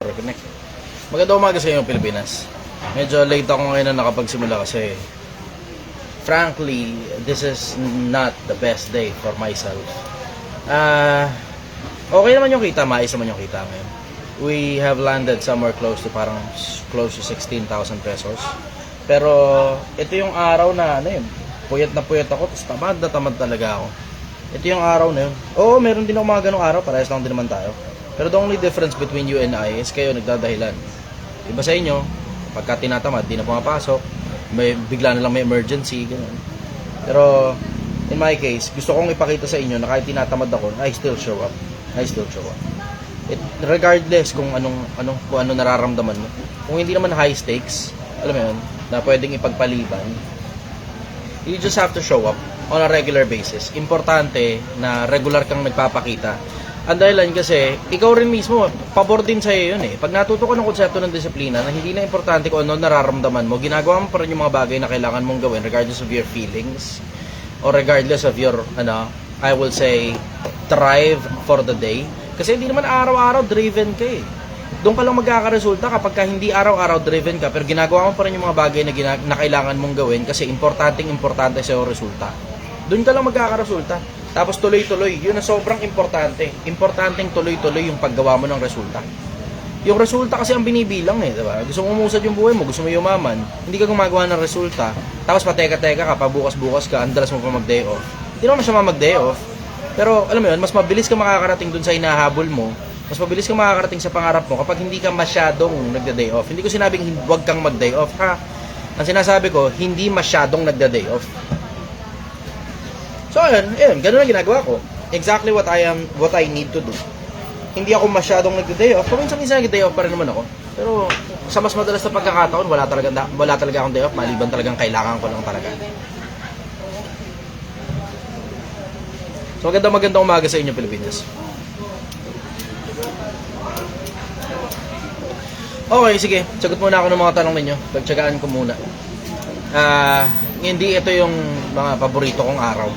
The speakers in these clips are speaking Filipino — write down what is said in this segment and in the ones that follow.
Connect. Magandang umaga sa inyo, Pilipinas. Medyo late ako ngayon na nakapagsimula kasi frankly, this is not the best day for myself. Okay naman yung kita, maayos naman yung kita ngayon. We have landed somewhere close to 16,000 pesos. Pero ito yung araw na puyat na puyat ako, tapos tamad talaga ako. Ito yung araw na yun. Oo, meron din ako mga ganong araw, parehas lang din naman tayo. Pero the only difference between you and I is kayo nagdadahilan. Iba sa inyo, pagka tinatamad, di na pumapasok, bigla na lang may emergency, gano'n. Pero, in my case, gusto kong ipakita sa inyo na kahit tinatamad ako, I still show up. Regardless kung ano nararamdaman mo. Kung hindi naman high stakes, alam mo yun, na pwedeng ipagpaliban, you just have to show up on a regular basis. Importante na regular kang nagpapakita. Ang dahilan kasi, ikaw rin mismo, pabor din sa'yo yun eh. Pag natuto ka ng konsepto ng disiplina, na hindi na importante kung ano nararamdaman mo, ginagawa mo pa rin yung mga bagay na kailangan mong gawin regardless of your feelings or regardless of your, I will say, thrive for the day. Kasi hindi naman araw-araw driven ka eh. Doon ka lang magkakaresulta kapag ka hindi araw-araw driven ka, pero ginagawa mo pa rin yung mga bagay na kailangan mong gawin kasi importante sa yung resulta. Doon ka lang magkakaresulta. Tapos tuloy-tuloy, yun ang sobrang importante. Importanteng tuloy-tuloy yung paggawa mo ng resulta. Yung resulta kasi ang binibilang eh, diba? Gusto mo umusad yung buhay mo, gusto mo yumaman, hindi ka gumagawa ng resulta, tapos pateka-teka ka, pabukas-bukas ka, andalas mo pa mag-day off. Hindi naman masama mag-day off, pero alam mo yun, mas mabilis ka makakarating dun sa hinahabol mo, mas mabilis ka makakarating sa pangarap mo kapag hindi ka masyadong nagda-day off. Hindi ko sinabing huwag kang mag-day off, ha? Ang sinasabi ko, hindi masyadong nagda-day off. So, ayun, ganun ang ginagawa ko. Exactly what I need to do. Hindi ako masyadong nagda-day off. Paminsan-minsan nagda-day off pa rin naman ako. Pero sa mas madalas na pagkakataon, wala talaga akong day off, maliban talagang kailangan ko lang talaga. So, magandang umaga sa inyo, Pilipinas. Okay, sige. Sagot muna ako ng mga tanong ninyo. Pagtsagaan ko muna. Hindi ito yung mga paborito kong araw.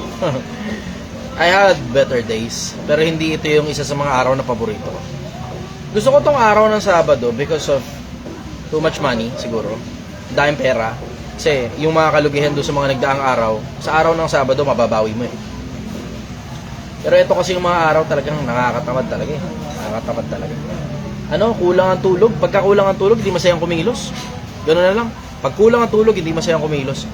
I had better days, pero hindi ito yung isa sa mga araw na paborito ko. Gusto ko tong araw ng Sabado because of too much money, siguro. Dahil pera. Kasi yung mga kalugihan doon sa mga nagdaang araw, sa araw ng Sabado, mababawi mo eh. Pero ito kasi yung mga araw talagang nakakatamad talaga eh. Nakakatamad talaga. Kulang ang tulog. Pagka kulang ang tulog, hindi masayang kumilos. Ganoon na lang. Pag kulang ang tulog, hindi masayang kumilos.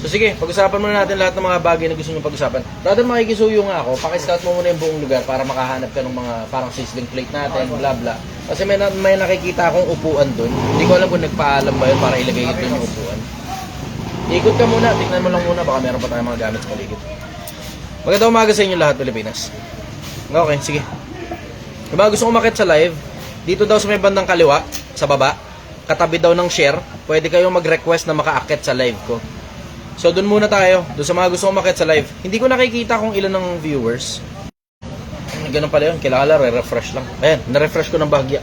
So sige, pag-usapan muna natin lahat ng mga bagay na gusto nyo pag-usapan. Rather makikisuyo nga ako, pakiscout mo muna yung buong lugar para makahanap ka ng mga parang sizzling plate natin, bla bla. Kasi may nakikita akong upuan doon. Hindi ko alam kung nagpaalam ba yun para ilagay ito yung upuan. Ikot ka muna, tignan mo lang muna, baka meron pa tayong mga gamit sa paligid. Magandang umaga sa inyo lahat, Pilipinas. Okay, sige. Diba gusto ko umakyat sa live, dito daw sa may bandang kaliwa, sa baba, katabi daw ng share, pwede kayong mag-request na makaakyat sa live ko. So, dun muna tayo. Doon sa mga gusto kong umakyat sa live. Hindi ko nakikita kung ilan ng viewers. Ganun pala yun. Kailangan re-refresh lang. Ayan, na-refresh ko ng bahagya.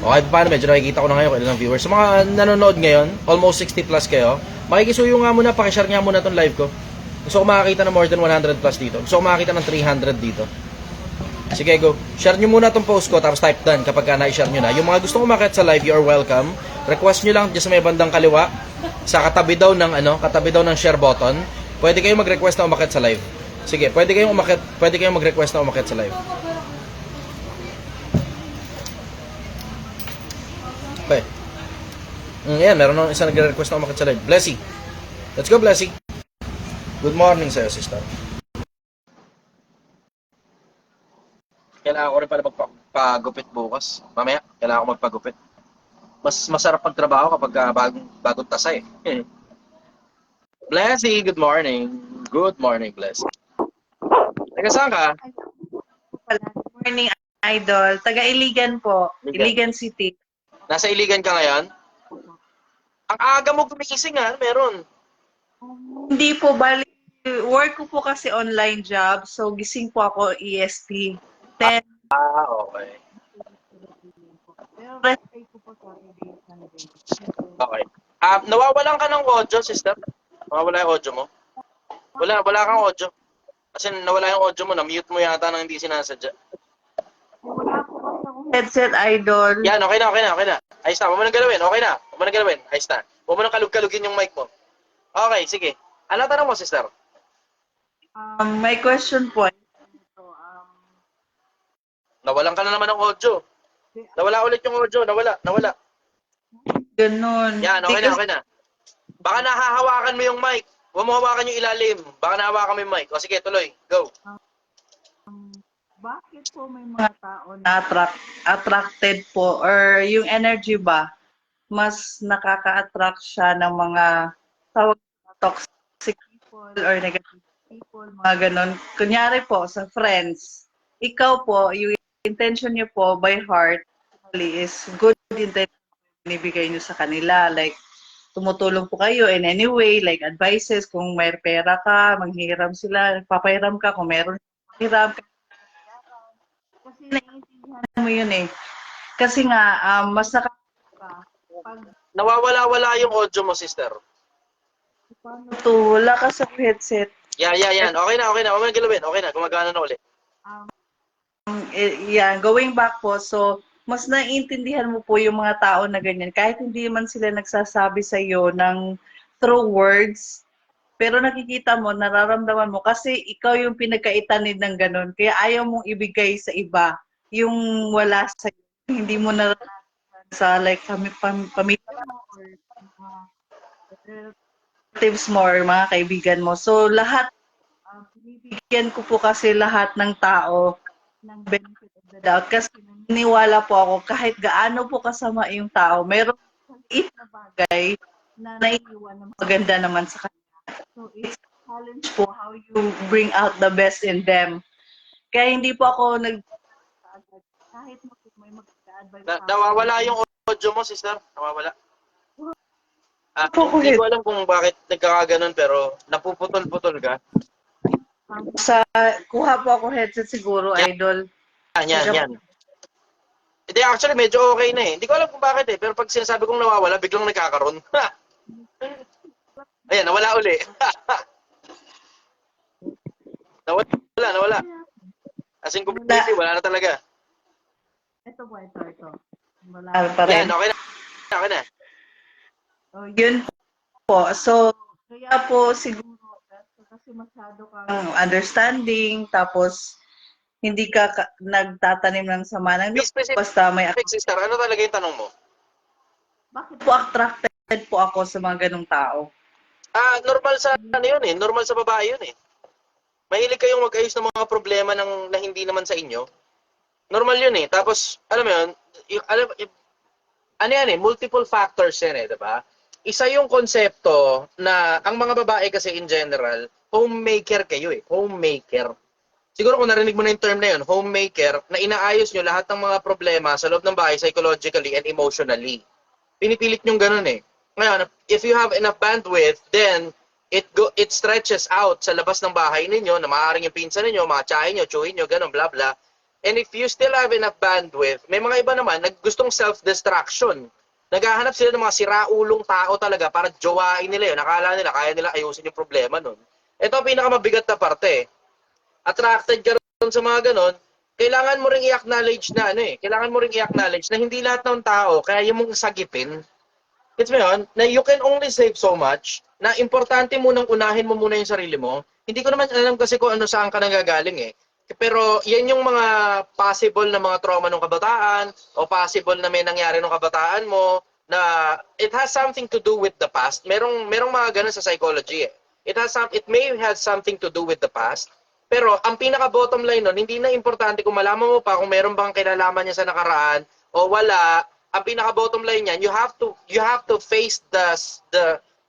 Okay, paano? Medyo nakikita ko na ngayon kung ilan ng viewers. Sa mga nanonood ngayon, almost 60 plus kayo, makikisuyo nga muna, pakishare nga muna itong live ko. Gusto ko makakita ng more than 100 plus dito. Gusto ko makakita ng 300 dito. Sige, go. Share nyo muna itong post ko, tapos type done kapag na-share nyo na. Yung mga gusto kong umakyat sa live, you are welcome. Request nyo lang dyan sa may bandang kaliwa. Sa katabi daw ng share button, pwede kayong mag-request na umakyat sa live. Sige, pwede kayong mag-request na umakyat sa live. Okay. Yan, meron nang isa nag-request na umakyat sa live. Blessy. Let's go, Blessy. Good morning sa'yo, sister. Kailangan ko rin pala magpagupit bukas. Mamaya, kailangan ko magpagupit. Mas masarap pagtrabaho kapag bagong tasa eh. Blessy, good morning. Good morning, Blessy. Taga saan ka? Good morning, Idol. Taga Iligan po. Iligan City. Nasa Iligan ka ngayon? Ang aga mo gumising ha, meron. Hindi po, bali, work ko po kasi online job. So, gising po ako EST. 10. Okay. Pero rest day ko po Saturday, Sunday. Okay. Nawawalan ka ng audio, sister? Nawawala yung audio mo? Wala kang audio. Kasi nawala yung audio mo, na-mute mo yata nang hindi sinasadya. Wala po kasi akong headset, idol. Yan, okay na, okay na, okay na. Ayos na, huwag mo nang galawin, okay na. Huwag mo nang galawin, ayos na. Huwag mo nang kalug-kalugin yung mic mo. Okay, sige. Ano tanong mo, sister? My question po, Nawalan ka na naman ng audio. Nawala ulit yung audio, nawala. ganun. Yan, okay Di na, kasi- okay na. Baka nahahawakan mo yung mic. Huwag mo hawakan yung ilalim. Baka nahawakan mo yung mic. O sige, tuloy. Go. Bakit po may mga tao na attracted po or yung energy ba mas nakaka-attract siya ng mga tawag na toxic people or negative people, mga ganon. Kunyari po sa friends, ikaw po, yung intention niyo po by heart really is good intention binibigay niyo sa kanila. Like, tumutulong po kayo in any way, like advices, kung may pera ka, manghiram sila, papahiram ka, kung meron hiram ka. Kasi naiintindihan mo yun eh. Kasi nga, mas nakaka pag Nawawala-wala yung audio mo, sister. paano to, wala ka sa headset. Yan. Okay na, okay na. Huwag mo nang galawin. Okay na, gumagana na ulit. Yan, going back po, so, mas naiintindihan mo po yung mga tao na ganyan. Kahit hindi man sila nagsasabi sa iyo ng through words, pero nakikita mo, nararamdaman mo, kasi ikaw yung pinagkaitanid ng ganun. Kaya ayaw mong ibigay sa iba yung wala sa iyo. Hindi mo naranasan sa like pamilya mo or relatives mo or mga kaibigan mo. So lahat, binibigyan ko po kasi lahat ng tao ng benefit of the doubt kasi naniniwala po ako kahit gaano po kasama yung tao, meron maliit na bagay na naiiwan na maganda naman sa kanila. So it's a challenge po how you bring out the best in them. Kaya hindi po ako kahit may mag-advise Nawawala yung audio mo, sister. Nawawala. Opo, Hindi ko alam kung bakit nagkakaganon pero napuputol-putol ka. sa kuha po ako headset siguro, idol. Yan. Hindi, actually, medyo okay na eh. Hindi ko alam kung bakit eh. Pero pag sinasabi kong nawawala, biglang nagkakaroon. Ayan, nawala uli. nawala. As in, completely, wala na talaga. Ito. Wala pa rin. Yan, okay na. Okay na. So, yun po. So, kaya po siguro, kasi masyado kang understanding, tapos hindi ka nagtatanim ng sama ng Be loob, specific, basta may sister. Ano talaga yung tanong mo? bakit po attracted po ako sa mga ganong tao? Normal sa ano yun eh. Normal sa babae yun eh. Mahilig kayong mag-ayos ng mga problema na hindi naman sa inyo. Normal yun eh. Tapos, alam mo yun, ano yan eh, multiple factors yan eh, diba? Isa yung konsepto na ang mga babae kasi in general, homemaker kayo eh. Homemaker. Siguro kung narinig mo na yung term na yun, homemaker, na inaayos nyo lahat ng mga problema sa loob ng bahay psychologically and emotionally. Pinipilit nyo ganun eh. Ngayon, if you have enough bandwidth, then it stretches out sa labas ng bahay ninyo na maaaring yung pinsan ninyo, mga tsahin nyo, tsuhin nyo, ganun, bla bla. And if you still have enough bandwidth, may mga iba naman gustong self-destruction. Naghahanap sila ng mga siraulong tao talaga para jowain nila yun. Nakala nila, kaya nila ayusin yung problema nun. Ito ang pinakamabigat na parte. Attracted ka rin sa mga ganon, kailangan mo ring i-acknowledge na kailangan mo ring i-acknowledge na hindi lahat ng tao kaya mong sagipin. Gets mo yun? Na you can only save so much, na importante munang unahin mo muna yung sarili mo. Hindi ko naman alam kasi kung ano saan ka nanggagaling eh. Pero yan yung mga possible na mga trauma ng kabataan o possible na may nangyari ng kabataan mo na it has something to do with the past. Merong mga ganun sa psychology eh. It may have something to do with the past. Pero ang pinaka bottom line nun, hindi na importante kung malaman mo pa kung meron bang kinalaman niya sa nakaraan o wala. Ang pinaka bottom line niyan, you have to face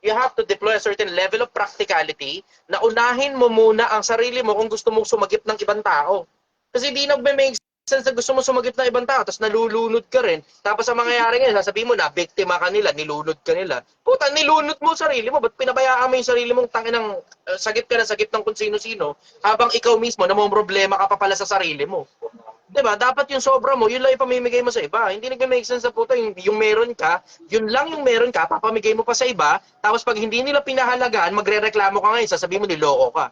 you have to deploy a certain level of practicality na unahin mo muna ang sarili mo kung gusto mong sumagip ng ibang tao. Kasi di nagme-make sense na gusto mo sumagip ng ibang tao tapos nalulunod ka rin. Tapos ang mangyayari ngayon, sasabihin mo na biktima ka nila, nilunod ka nila. Puta, nilunod mo sarili mo. Ba't pinabayaan mo yung sarili mong tanginang sagip ka na sagip ng kung sino-sino habang ikaw mismo na may problema ka pa pala sa sarili mo. Diba? Dapat yung sobra mo, yun lang ipamimigay mo sa iba. Hindi nag-make sense na puta, yung meron ka, yun lang yung meron ka, papamigay mo pa sa iba, tapos pag hindi nila pinahalagaan, magre-reklamo ka ngayon, sasabihin mo niloko ka.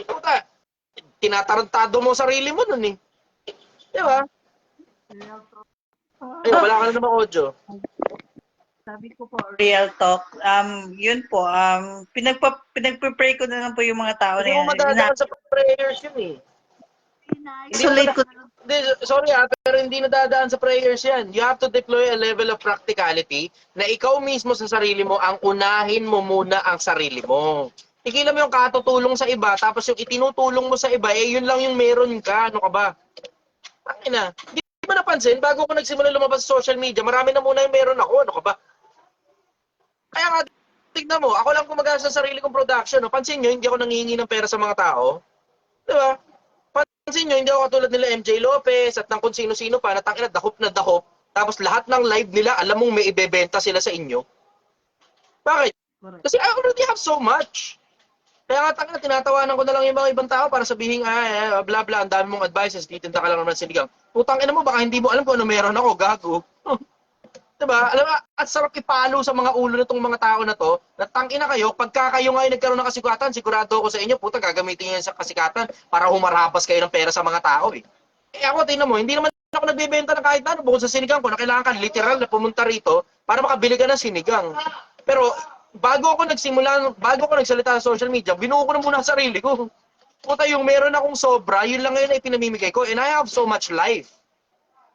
Puta, tinatarantado mo sarili mo nun eh. Diba? Ay, wala ka na namang audio. Sabi ko po, real talk. Yun po, pinagpe-pray ko na lang po yung mga tao na Hindi mo yan. madadaan sa prayers yun eh. Hindi mo Isolate ko na lang. hindi, sorry pero hindi nadadaan sa prayers yan. You have to deploy a level of practicality na ikaw mismo sa sarili mo, ang unahin mo muna ang sarili mo. Tigilan mo yung katutulong sa iba, tapos yung itinutulong mo sa iba, eh yun lang yung meron ka. Ano ka ba? Tangin na. Hindi mo napansin, bago ko nagsimula lumabas sa social media, marami na muna yung meron ako. Ano ka ba? Kaya nga, tignan mo, ako lang kumaga sa sarili kong production. No? Pansin nyo, hindi ako nangihingi ng pera sa mga tao. Di ba? Pansin nyo, hindi ako katulad nila MJ Lopez at ng kung sino-sino pa, natangin na dahop. Tapos lahat ng live nila, alam mong may ibebenta sila sa inyo. Bakit? Kasi I already have so much. Kaya nga, tangin tinatawanan ko na lang yung mga ibang tao para sabihin, bla bla, ang dami mong advices, titinda ka lang naman sinigang. Putang ina mo, baka hindi mo alam kung ano meron ako, gago. Diba? Alam mo, at sarap ipalo sa mga ulo nitong mga tao na to, na tangina kayo, pagka kayo ngayon nagkaroon ng kasikatan, sigurado ako sa inyo, puta, gagamitin niyo yan sa kasikatan para humarabas kayo ng pera sa mga tao eh. Eh ako, tingnan mo, hindi naman ako nagbebenta ng kahit ano, bukod sa sinigang ko, na kailangan ka literal na pumunta rito para makabili ka ng sinigang. Pero, bago ako nagsalita sa social media, binuo ko na muna ang sarili ko. Puta, yung meron akong sobra, yun lang ngayon na ipinamimigay ko, and I have so much life.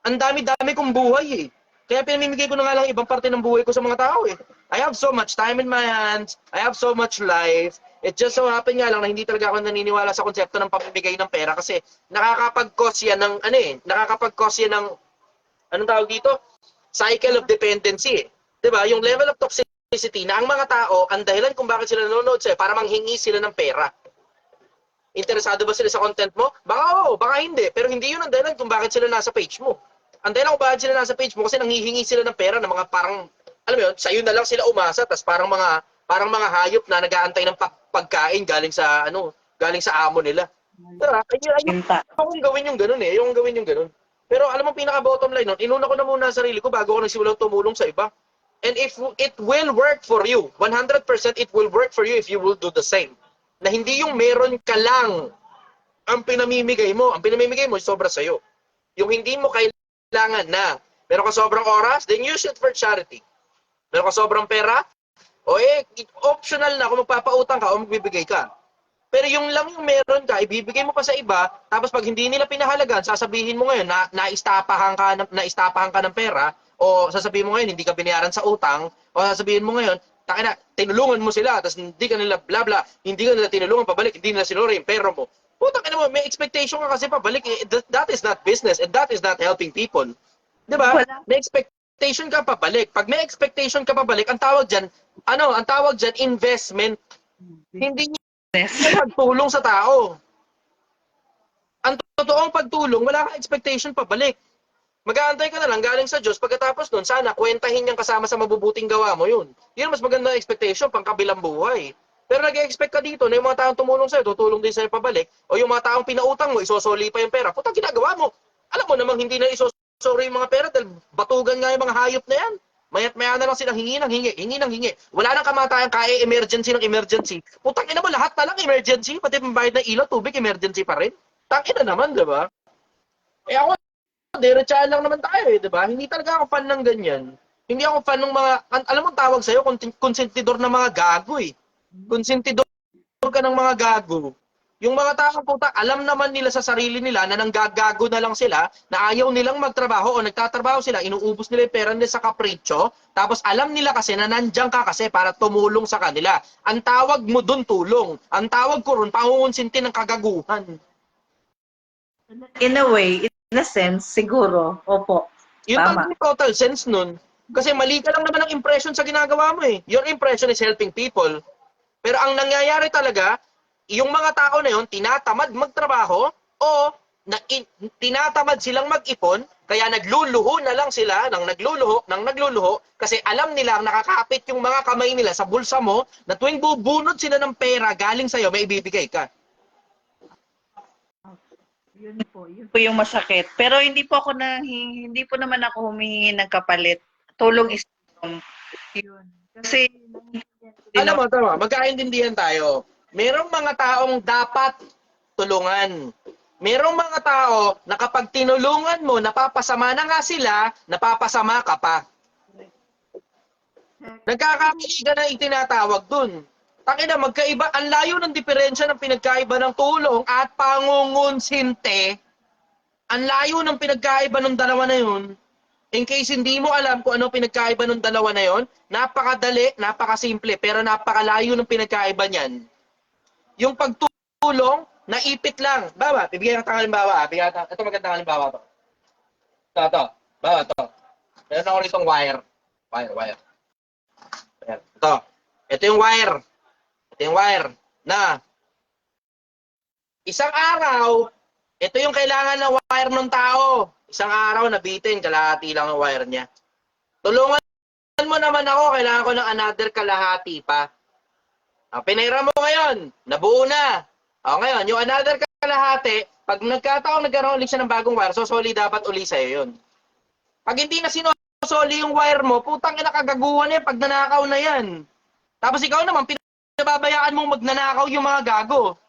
Ang dami-dami kong buhay eh. Kaya pinamimigay ko na nga lang ibang parte ng buhay ko sa mga tao eh. I have so much time in my hands. I have so much life. It just so happen nga lang na hindi talaga ako naniniwala sa konsepto ng pamimigay ng pera kasi nakakapag-cause yan ng nakakapag-cause yan ng anong tawag dito? Cycle of dependency eh. 'Di ba? Yung level of toxicity na ang mga tao, ang dahilan kung bakit sila nanonood sa'yo para manghingi sila ng pera. Interesado ba sila sa content mo? Baka oo, baka hindi. Pero hindi yun ang dahilan kung bakit sila nasa page mo. Ang dahilan kung bakit sila nasa page mo kasi nanghihingi sila ng pera ng mga parang, alam mo yun, sa'yo na lang sila umasa, tas parang mga hayop na nag-aantay ng pagkain galing sa amo nila. Diba? Ayun gawin yung ganun eh. Ayun gawin yung ganun. Pero alam mo, pinaka-bottom line nun, inuna ko na muna sa sarili ko bago ako nagsimulang tumulong sa iba. And if it will work for you, 100% it will work for you if you will do the same. Na hindi yung meron ka lang ang pinamimigay mo. Ang pinamimigay mo, sobra sa'yo. Yung hindi mo kailangan na meron ka sobrang oras, then use it for charity. Meron ka sobrang pera, optional na kung magpapautang ka o magbibigay ka. Pero yung lang yung meron ka, ibibigay mo pa sa iba, tapos pag hindi nila pinahalagan, sasabihin mo ngayon na naistapahan ka ng pera, o sasabihin mo ngayon hindi ka binayaran sa utang, o sasabihin mo ngayon, takina, tinulungan mo sila, tapos hindi ka nila bla bla, hindi ka nila tinulungan pabalik, hindi nila sinuri yung pera mo. Putang ina mo, may expectation ka kasi pabalik, that is not business and that is not helping people. 'Di ba? May expectation ka pabalik. Pag may expectation ka pabalik, ang tawag diyan investment. Hindi yung pagtulong sa tao. Ang totoong pagtulong, wala kang expectation pabalik. Mag-aantay ka na lang galing sa Diyos. Pagkatapos nun, sana kwentahin niyang kasama sa mabubuting gawa mo yun. Yun mas maganda expectation pang kabilang buhay. Pero nag-expect ka dito na yung mga taong tumulong sa'yo, tutulong din sa'yo pabalik. O yung mga taong pinautang mo, isosoli pa yung pera. Puta, ginagawa mo. Alam mo namang hindi na isosoli yung mga pera dahil batugan nga yung mga hayop na yan. Mayat maya na lang silang hingi ng hingi. Wala nang kamatayan, kaya emergency ng emergency. Putang ina mo, lahat na lang emergency. Pati pambayad ng ilaw, tubig, emergency pa rin. Tangina naman, di ba? Eh ako, diretsahan lang naman tayo eh, di ba? Hindi talaga ako fan ng ganyan. Hindi ako fan ng mga, alam mo tawag sa'yo, konsentidor ng mga gago eh. Konsentidor ka ng mga gago. Yung mga taong puta, alam naman nila sa sarili nila na nanggagago na lang sila, na ayaw nilang magtrabaho o nagtatrabaho sila, inuubos nila yung pera nila sa kapritsyo, tapos alam nila kasi na nandiyan ka kasi para tumulong sa kanila. Ang tawag mo dun tulong. Ang tawag ko ron, pangungunsinti ng kagaguhan. In a way, in a sense, siguro. Opo. Yun Tama. talagang total sense nun. Kasi mali ka lang naman ang impression sa ginagawa mo eh. Your impression is helping people. Pero ang nangyayari talaga, yung mga tao na yun, tinatamad magtrabaho o tinatamad silang mag-ipon, kaya nagluluho na lang sila ng nagluluho, kasi alam nila ang nakakapit yung mga kamay nila sa bulsa mo na tuwing bubunod sila ng pera galing sa'yo, may ibibigay ka. Yun po yung masakit. Pero hindi po naman ako humihingi ng kapalit. Tulong is tulong. Yun. Kasi Alam mo, tama, magkaintindihan tayo. Merong mga taong dapat tulungan. Merong mga tao na kapag tinulungan mo, napapasama na nga sila, napapasama ka pa. Nagkakamali ka na itinatawag dun. Takina, magkaiba, ang layo ng diferensya ng pinagkaiba ng tulong at pangungunsinte. Ang layo ng pinagkaiba ng dalawa na yun. In case hindi mo alam kung ano pinagkaiba ng dalawa na yon, napakadali, napakasimple, pero napakalayo ng pinagkaiba niyan. Yung pagtulong, naipit lang. Bawa, bibigyan ka ng halimbawa. Ito magandang halimbawa to. Ito. Bawa, to. Meron ako ritong wire. Wire. Ito. Ito yung wire. Ito yung wire na isang araw, ito yung kailangan ng wire ng tao. Isang araw, nabitin, kalahati lang ang wire niya. Tulungan mo naman ako, kailangan ko ng another kalahati pa. Pinahiram mo ngayon, nabuo na. Ngayon, yung another kalahati, pag nagkataon nagkaroon ulit siya ng bagong wire, so solid dapat uli sa'yo yun. Pag hindi na sinosoli yung wire mo, putang ina kagaguhan yan, pag nanakaw na yan. Tapos ikaw naman, pinababayaan mong magnanakaw yung mga gago.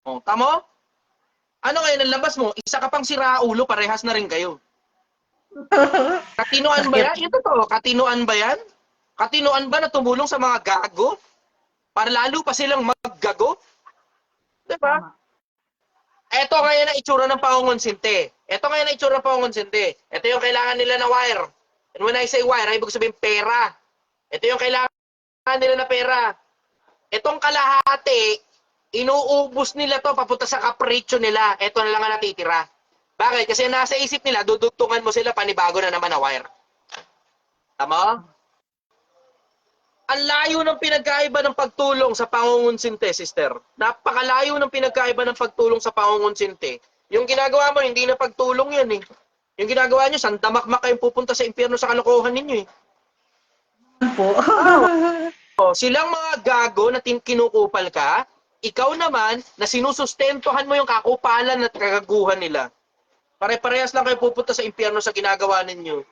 Tamo? Ano ngayon ang labas mo? Isa ka pang siraulo, parehas na rin kayo. Katinuan ba yan? Ito to, katinuan ba yan? Katinuan ba na tumulong sa mga gago? Para lalo pa silang maggago? Diba? Ito ngayon ang itsura ng pangungonsinte. Ito yung kailangan nila na wire. And when I say wire, ay ibig sabihin pera. Ito yung kailangan nila na pera. Itong kalahati, inuubos nila to papunta sa kapritsyo nila. Ito na lang ang natitira. Bakit? Kasi nasa isip nila, dudugtungan mo sila, panibago na naman na wire. Tama? Ang layo ng pinagkaiba ng pagtulong sa pangungunsinte, sister. Napakalayo ng pinagkaiba ng pagtulong sa pangungunsinte. Yung ginagawa mo, hindi na pagtulong yan eh. Yung ginagawa nyo, sandamakmak kayong pupunta sa impyerno sa kalokohan ninyo eh. Po. Silang mga gago na kinukupal ka, ikaw naman na sinusustentuhan mo yung kakupalan at kagaguhan nila. Pare-parehas lang kayo pupunta sa impyerno sa ginagawa ninyo.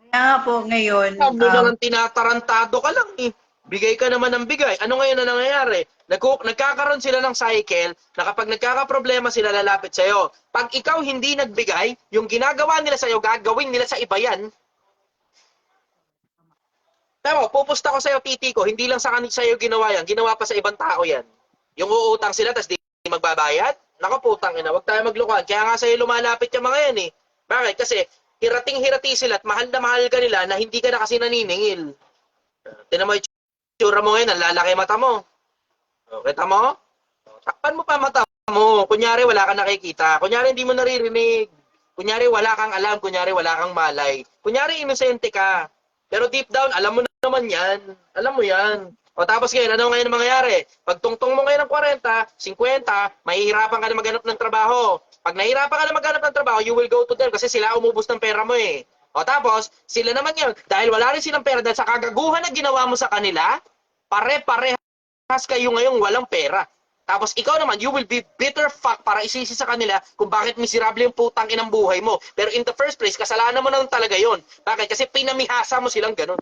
Kaya nga po ngayon, Sabi mo naman tinatarantado ka lang eh. Bigay ka naman ng bigay. Ano ngayon na nangyayari? Nagkakaroon sila ng cycle na kapag nagkakaproblema sila lalapit sa'yo. Pag ikaw hindi nagbigay, yung ginagawa nila sa'yo, gagawin nila sa iba yan. Pero pupusta ko sa'yo, titi ko, hindi lang sa'yo ginawa yan, ginawa pa sa ibang tao yan. Yung uutang sila, tas di magbabayad, nakaputang ina, wag tayo maglukuhan. Kaya nga sa'yo lumalapit yung mga yan eh. Bakit? Kasi hirating-hirati sila at mahal na mahal ka nila na hindi ka na kasi naniningil. Tinan mo yung tsura mo ngayon, ang lalaki mata mo. Kita mo? Takpan mo pa mata mo. Kunyari wala ka nakikita. Kunyari hindi mo naririnig. Kunyari wala kang alam. Kunyari wala kang malay. Kunyari inosente ka. Pero deep down, alam mo naman yan. Alam mo yan. O tapos ngayon, ano ngayon mangyayari? Pag tungtong mo ngayon ng 40, 50, mahihirapan ka na maghanap ng trabaho. Pag nahihirapan ka na maghanap ng trabaho, you will go to them kasi sila umubos ng pera mo eh. O tapos, sila naman yun, dahil wala rin silang pera, dahil sa kagaguhan na ginawa mo sa kanila, pare-parehas kayo ngayong walang pera. Tapos ikaw naman, you will be bitter fuck para isisi sa kanila kung bakit miserable yung putang inang buhay mo. Pero in the first place, kasalanan mo naman talaga yon. Bakit? Kasi pinamihasa mo silang ganun.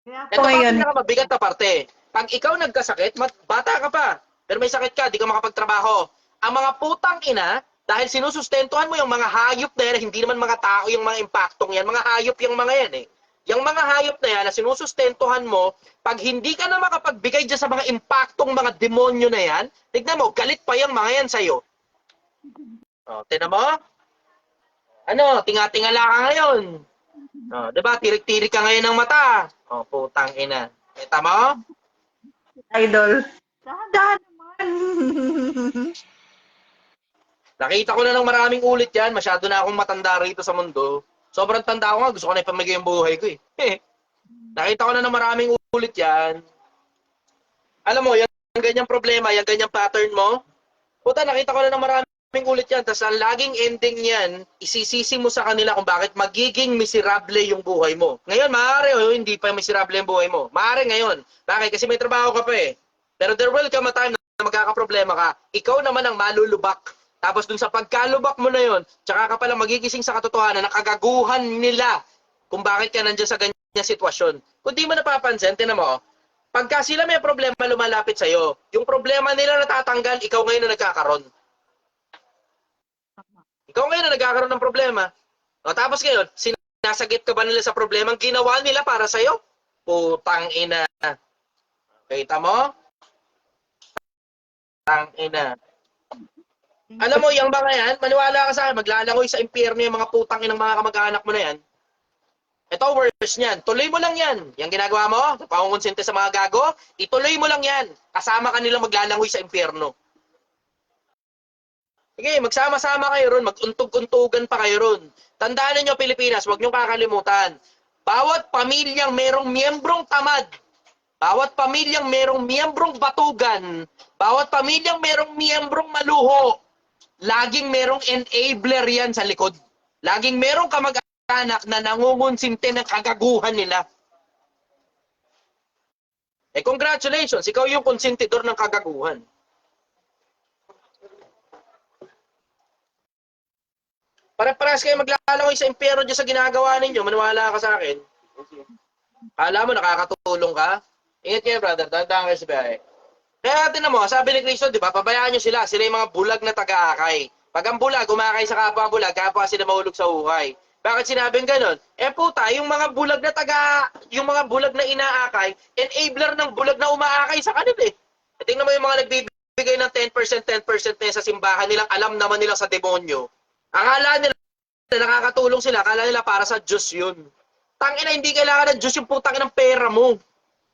Ito pa ang pinakamabigat na parte. Pag ikaw nagkasakit, bata ka pa, pero may sakit ka, di ka makapagtrabaho. Ang mga putang ina, dahil sinusustentuhan mo yung mga hayop na yan, hindi naman mga tao yung mga impaktong yan, mga hayop yung mga yan eh. Yung mga hayop na yan na sinusustentuhan mo, pag hindi ka na makapagbigay dyan sa mga impaktong mga demonyo na yan, tignan mo, galit pa yung mga yan sa'yo. Tignan mo? Ano, tinga-tingala ka ngayon. Diba, tirik-tirik ka ngayon ng mata. Putang ina. Kita mo? Idol. Dahan-dahan naman. Nakita ko na ng maraming ulit yan. Masyado na akong matanda rito sa mundo. Sobrang tanda ko nga. Gusto ko na ipamigay yung buhay ko eh. Nakita ko na ng maraming ulit yan. Alam mo, yung ganyang problema, yung ganyang pattern mo, puta, nakita ko na ng maraming ulit yan. Tapos ang laging ending yan, isisisi mo sa kanila kung bakit magiging miserable yung buhay mo. Ngayon, maaari o hindi pa miserable yung buhay mo. Maaari ngayon. Bakit? Kasi may trabaho ka pa eh. Pero there will come a time na magkakaproblema ka. Ikaw naman ang malulubak. Tapos dun sa pagkalubak mo na yon, tsaka ka palang magigising sa katotohanan na kagaguhan nila kung bakit ka nandiyan sa ganyan sitwasyon. Kung di mo napapansin, tinan mo, Pagka sila may problema, lumalapit sa'yo. Yung problema nila natatanggal, ikaw ngayon na nagkakaroon. Ikaw ngayon na nagkakaroon ng problema. O tapos ngayon, sinasagip ka ba nila sa problema ang ginawa nila para sa'yo? Putang ina. Kita mo? Putang ina. Alam mo, yung mga yan, maniwala ka sa akin, maglalangoy sa impyerno yung mga putang inang mga kamag-anak mo na yan. Ito, worse niyan. Tuloy mo lang yan. Yung ginagawa mo, pangungonsente sa mga gago, ituloy mo lang yan. Kasama ka nilang maglalangoy sa impyerno. Sige, magsama-sama kayo ron, mag-untog-untugan pa kayo ron. Tandaan niyo Pilipinas, huwag niyo kakalimutan. Bawat pamilyang merong miyembrong tamad, bawat pamilyang merong miyembrong batugan, bawat pamilyang merong miyembrong maluho, laging merong enabler yan sa likod. Laging merong kamag-anak na nangungunsinte ng kagaguhan nila. Congratulations, ikaw yung konsentidor ng kagaguhan. Pare-paras kayo maglalangoy sa impyerno dyan sa ginagawa ninyo. Maniwala ka sa akin. Kala mo nakakatulong ka? Ingat kayo, brother. Tandaan kayo sa biyahe. Kaya tinan mo, sabi ni Cristo, di ba, pabayaan nyo sila. Sila yung mga bulag na taga-akay. Pag ang bulag, umakay sa kapwa bulag, kapwa sila mahulog sa ukay. Bakit sinabing ganon? Puta, yung mga bulag na yung mga bulag na inaakay, enabler ng bulag na umaakay sa kanila eh. Tingnan mo yung mga nagbibigay ng 10% na sa simbahan nilang alam naman nila sa demonyo. Akala nila nakakatulong sila, akala nila para sa Diyos yun. Tangina, hindi kailangan ng Diyos yung putang ng pera mo.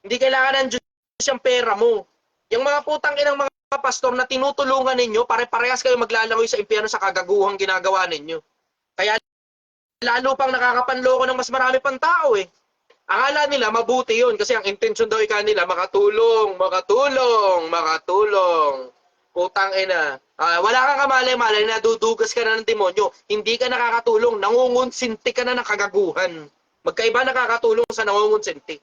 Hindi kailangan ng Diyos yung pera mo. Yung mga putang inang mga pastor na tinutulungan ninyo, pare-parehas kayo maglalangoy sa impyerno sa kagaguhang ginagawa ninyo. Kaya lalo pang nakakapanloko ng mas marami pang tao eh. Akala nila mabuti yun kasi ang intention daw nila makatulong. Putang ina. Wala kang kamalay-malay na dudugas ka na ng demonyo. Hindi ka nakakatulong. Nangungunsinti ka na ng kagaguhan. Magkaiba nakakatulong sa nangungunsinti.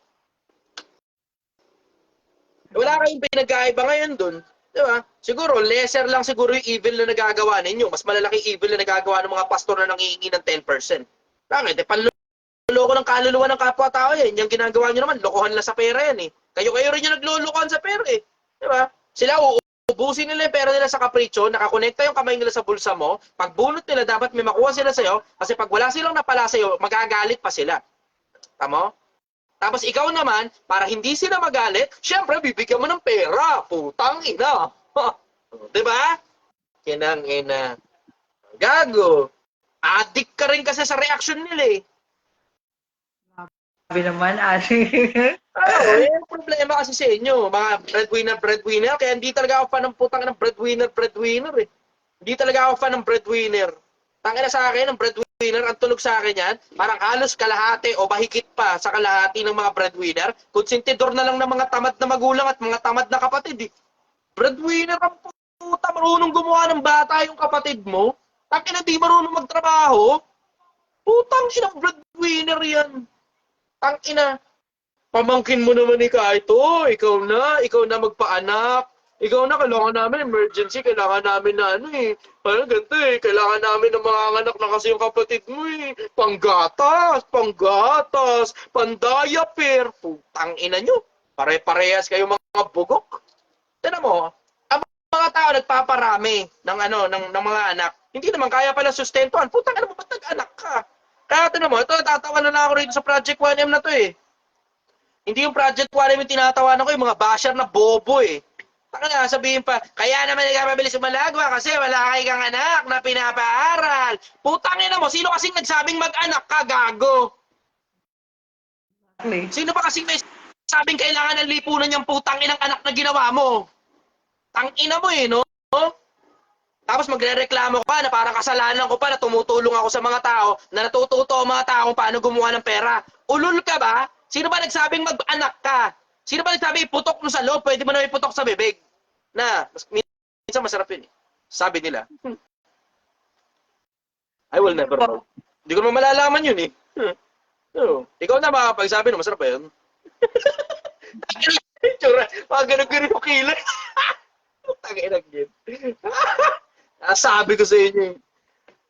Wala kayong pinagkaiba ngayon dun. Diba? Siguro, lesser lang siguro yung evil na nagagawa ninyo. Mas malalaking evil na nagagawa ng mga pastor na nangihingi ng 10%. Bakit? Panloko ng kaluluwa ng kapwa-tao yan. Yung ginagawa nyo naman, lokohan lang sa pera yan eh. Kayo rin yung naglulukohan sa pera eh. Diba? Sila ubusin nila yung pera nila sa kapritsyo, nakakonekta yung kamay nila sa bulsa mo, pagbunot nila dapat may makuha sila sa'yo, kasi pag wala silang napala sa'yo, magagalit pa sila. Tama? Tapos ikaw naman, para hindi sila magalit, syempre bibigyan mo ng pera. Putang ina. Diba? Kinang ina. Gago. Addict ka rin kasi sa reaction nila eh. Sabi naman, Ari. Yung problema kasi sa inyo, mga breadwinner, kaya hindi talaga ako fan ng putang ng breadwinner eh. Hindi talaga ako fan ng breadwinner. Tangina sa akin, ang breadwinner, ang tunog sa akin yan, parang halos kalahati o mahigit pa sa kalahati ng mga breadwinner, konsentidor na lang ng mga tamad na magulang at mga tamad na kapatid eh. Breadwinner ang puta, marunong gumawa ng bata yung kapatid mo, tangina di marunong magtrabaho, putang inang breadwinner yan. Tangina, pamangkin mo naman ni Kaito, ikaw na magpaanak. Ikaw na, kailangan namin emergency, kailangan namin na parang ganito kailangan namin ng mga anak na kasi yung kapatid mo Panggatas, pandayapir, putang ina nyo. Pare-parehas kayo mga bugok. Tignan mo, ang mga tao nagpaparami ng mga anak. Hindi naman kaya pala sustentuhan. Putang ina mo, ba't nag-anak ka? Kaya tignan mo, ito, tatawa na ako rito sa Project 1M na to Hindi yung Project 1M yung tinatawanan ko, yung mga basher na bobo Taka na, sabihin pa, kaya naman nagpapabilis umalagwa kasi wala kang anak na pinapaaral. Putang ina mo, sino kasing nagsabing mag-anak ka, gago? Sino ba kasing may sabing kailangan ng lipunan yung putang inang anak na ginawa mo? Tang ina mo no? Tapos magrereklamo ka na parang kasalanan ko pa na tumutulong ako sa mga tao, na natututo ang mga tao kung paano gumawa ng pera. Ulul ka ba? Sino ba nagsabing mag-anak ka? Sino ba nagsabi iputok mo sa loob, pwede mo na iputok sa bibig? Na, minsan masarap yun Sabi nila. I will never know. Hindi ko naman malalaman yun ikaw na makapagsabi no, masarap ba yun? Tsura, ganun-ganun yung kilay. Tangin yun. Sabi ko sa inyo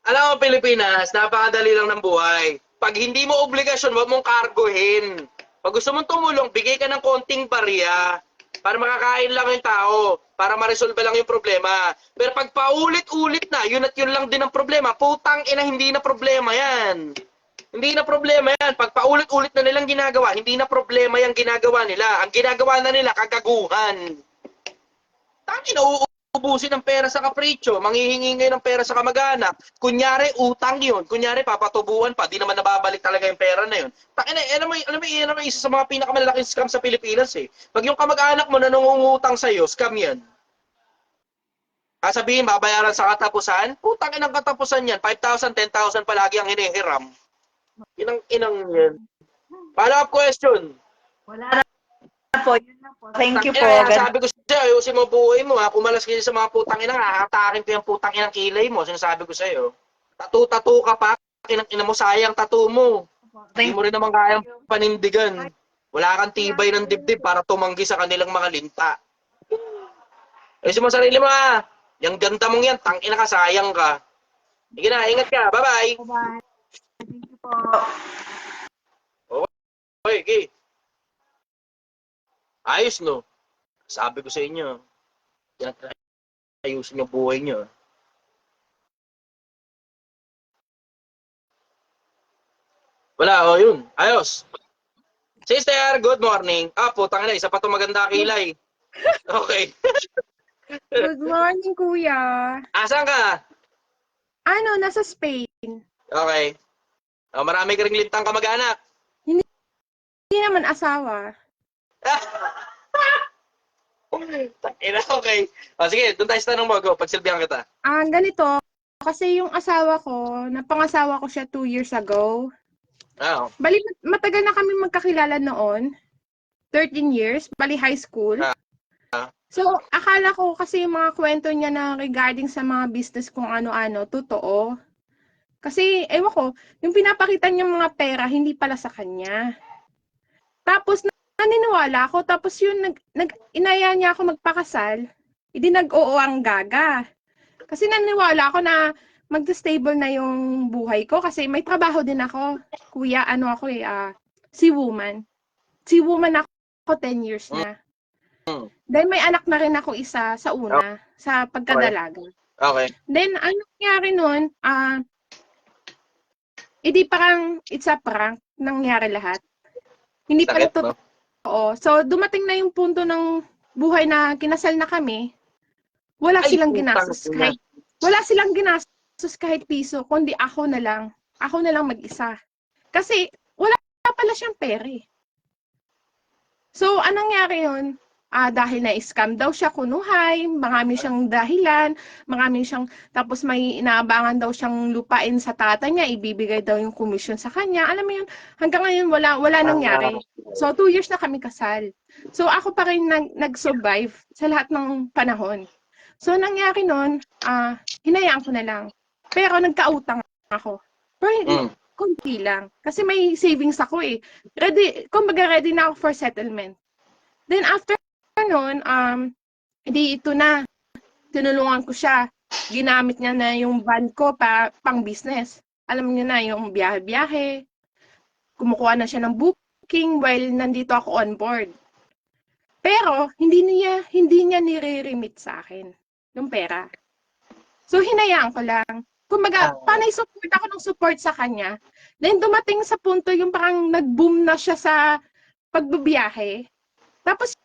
Alam mo, Pilipinas, napakadali lang ng buhay. Pag hindi mo obligasyon, huwag mong karguhin. Pag gusto mong tumulong, bigay ka ng konting barya para makakain lang yung tao, para ma-resolve lang yung problema. Pero pag paulit-ulit na, yun at yun lang din ang problema, putang ina, hindi na problema yan. Hindi na problema yan. Pag paulit-ulit na nilang ginagawa, hindi na problema yung ginagawa nila. Ang ginagawa na nila, kagaguhan. Tangina, uubusin ng pera sa kapritsyo, manghihingi ngayon ng pera sa kamag-anak. Kunyari, utang yun. Kunyari, papatubuan pa. Di naman nababalik talaga yung pera na yun. Tangina, alam mo, isa sa mga pinakamalaking scam sa Pilipinas eh. Pag yung kamag-anak mo na nangungutang sa'yo, scam yan. Sabihin, babayaran sa katapusan? Putang inang katapusan yan. 5,000, 10,000 palagi ang hinihiram. Inang yan. Follow-up question. Wala na po. Yun na po. Thank you po. Sabi ko sa'yo, ayusin mo buhay mo ha. Kumalas kayo sa mga putang inang, hahatakin ko yung putang inang kilay mo. Sinasabi ko sa'yo. Tattoo ka pa. Ina mo, sayang tattoo mo. Hindi mo rin naman kayang panindigan. Wala kang tibay ng dibdib para tumanggi sa kanilang mga linta. Ayusin mo sarili mo ha. Yung ganda mong yan, tangina ka, sayang ka. Sige na, ingat ka. Bye-bye. Bye-bye. Thank you po. Okay, okay. Ayos, no? Sabi ko sa inyo, ayusin yung buhay nyo. Wala, oh yun. Ayos. Sister, good morning. Putang na, isa pa itong maganda kilay. Okay. Good morning, kuya. Asan ka? Ano, nasa Spain. Okay. Marami ka ring lintang kamag-anak. Hindi naman asawa. Okay. Sige, doon tayo sa tanong mo. Go, pagsilbihan kita. Ganito. Kasi yung asawa ko, napangasawa ko siya 2 years ago. Bali, matagal na kami magkakilala noon. 13 years. Bali, high school. So, akala ko kasi yung mga kwento niya na regarding sa mga business kung ano-ano, totoo. Kasi, ewan ko, yung pinapakita niya mga pera, hindi pala sa kanya. Tapos, naniniwala ako. Tapos yun, inaya niya ako magpakasal. Hindi nag-oo ang gaga. Kasi naniniwala ako na mag-stable na yung buhay ko. Kasi may trabaho din ako. Kuya, ano ako seawoman. Seawoman ako 10 years na. Then may anak na rin ako isa sa una, sa pagkadalaga. Okay. Then, ano nangyari nun? Hindi parang, it's a prank, nangyari lahat. Hindi pala Sakit, no? totoo. So, dumating na yung punto ng buhay na kinasal na kami, wala silang ginastos kahit piso, kundi ako na lang mag-isa. Kasi, wala pala siyang pera. So, anong nangyari yun? Dahil na-scam daw siya, kunuhay, marami siyang dahilan, tapos may inaabangan daw siyang lupain sa tatay niya, ibibigay daw yung commission sa kanya. Alam mo yun, hanggang ngayon wala nangyari. So, 2 years na kami kasal. So, ako pa rin nag-survive sa lahat ng panahon. So, nangyari nun, hinayaan ko na lang. Pero nagkautang ako. Pero konti lang. Kasi may savings ako eh. Ready na ako for settlement. Then after noon, ito na. Tinulungan ko siya. Ginamit niya na yung van ko pang business. Alam niyo na, yung biyahe-biyahe. Kumukuha na siya ng booking while nandito ako on board. Pero, hindi niya nire-remit sa akin yung pera. So, hinayaan ko lang. Kumbaga, panay support ako ng support sa kanya. Then, dumating sa punto yung parang nag-boom na siya sa pagbabiyahe. Tapos,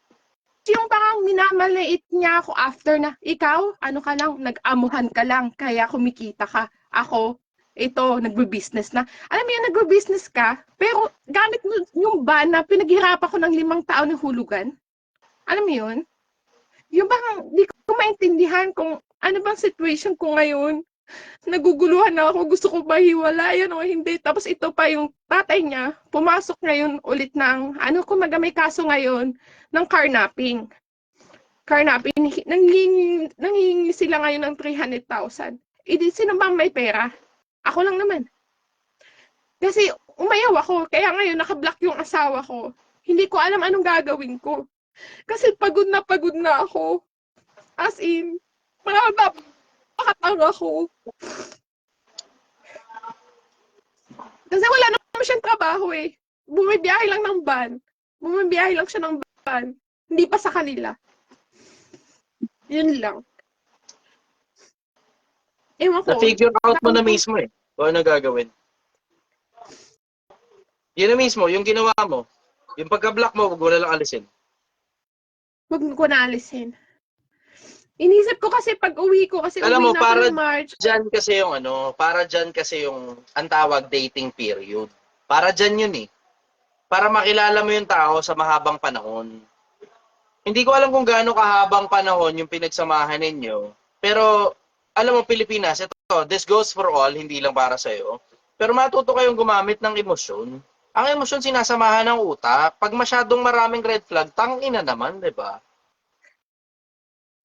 yung parang minamaliit niya ako after na, ikaw, ano ka lang, nag-amuhan ka lang, kaya kumikita ka. Ako, ito, nagbe-business na. Alam mo yan, nagbe-business ka, pero gamit mo yung van na pinaghirapan ko ng 5 taon ng hulugan. Alam mo yun? Yung bang, di ko maintindihan kung ano bang situation ko ngayon. Naguguluhan na ako, gusto ko mahiwalayan o hindi. Tapos ito pa yung tatay niya, pumasok ngayon ulit ng, may kaso ngayon, ng carnapping. Nanghihingi sila ngayon ng 300,000. Sino bang may pera? Ako lang naman. Kasi umayaw ako, kaya ngayon nakablock yung asawa ko. Hindi ko alam anong gagawin ko. Kasi pagod na ako. As in, makatanga ako. Kasi wala naman siyang trabaho eh. Bumibiyahe lang ng van. Bumabiyahe lang siya ng van. Hindi pa sa kanila. Yun lang. Ewan ko. Na-figure out mo na mismo eh. Kung ano gagawin. Yun na mismo, yung ginawa mo. Yung pagka-block mo, huwag mo na lang alisin. Huwag ko na alisin. Inisip ko kasi pag uwi ko, kasi Alam uwi mo, na ako para ng March. dyan kasi yung para dyan kasi yung ang tawag dating period. Para dyan yun eh. Para makilala mo yung tao sa mahabang panahon. Hindi ko alam kung gaano kahabang panahon yung pinagsamahan ninyo. Pero, alam mo, Pilipinas, ito, this goes for all, hindi lang para sa'yo. Pero matuto kayong gumamit ng emosyon. Ang emosyon sinasamahan ng utak. Pag masyadong maraming red flag, tangina naman, di ba?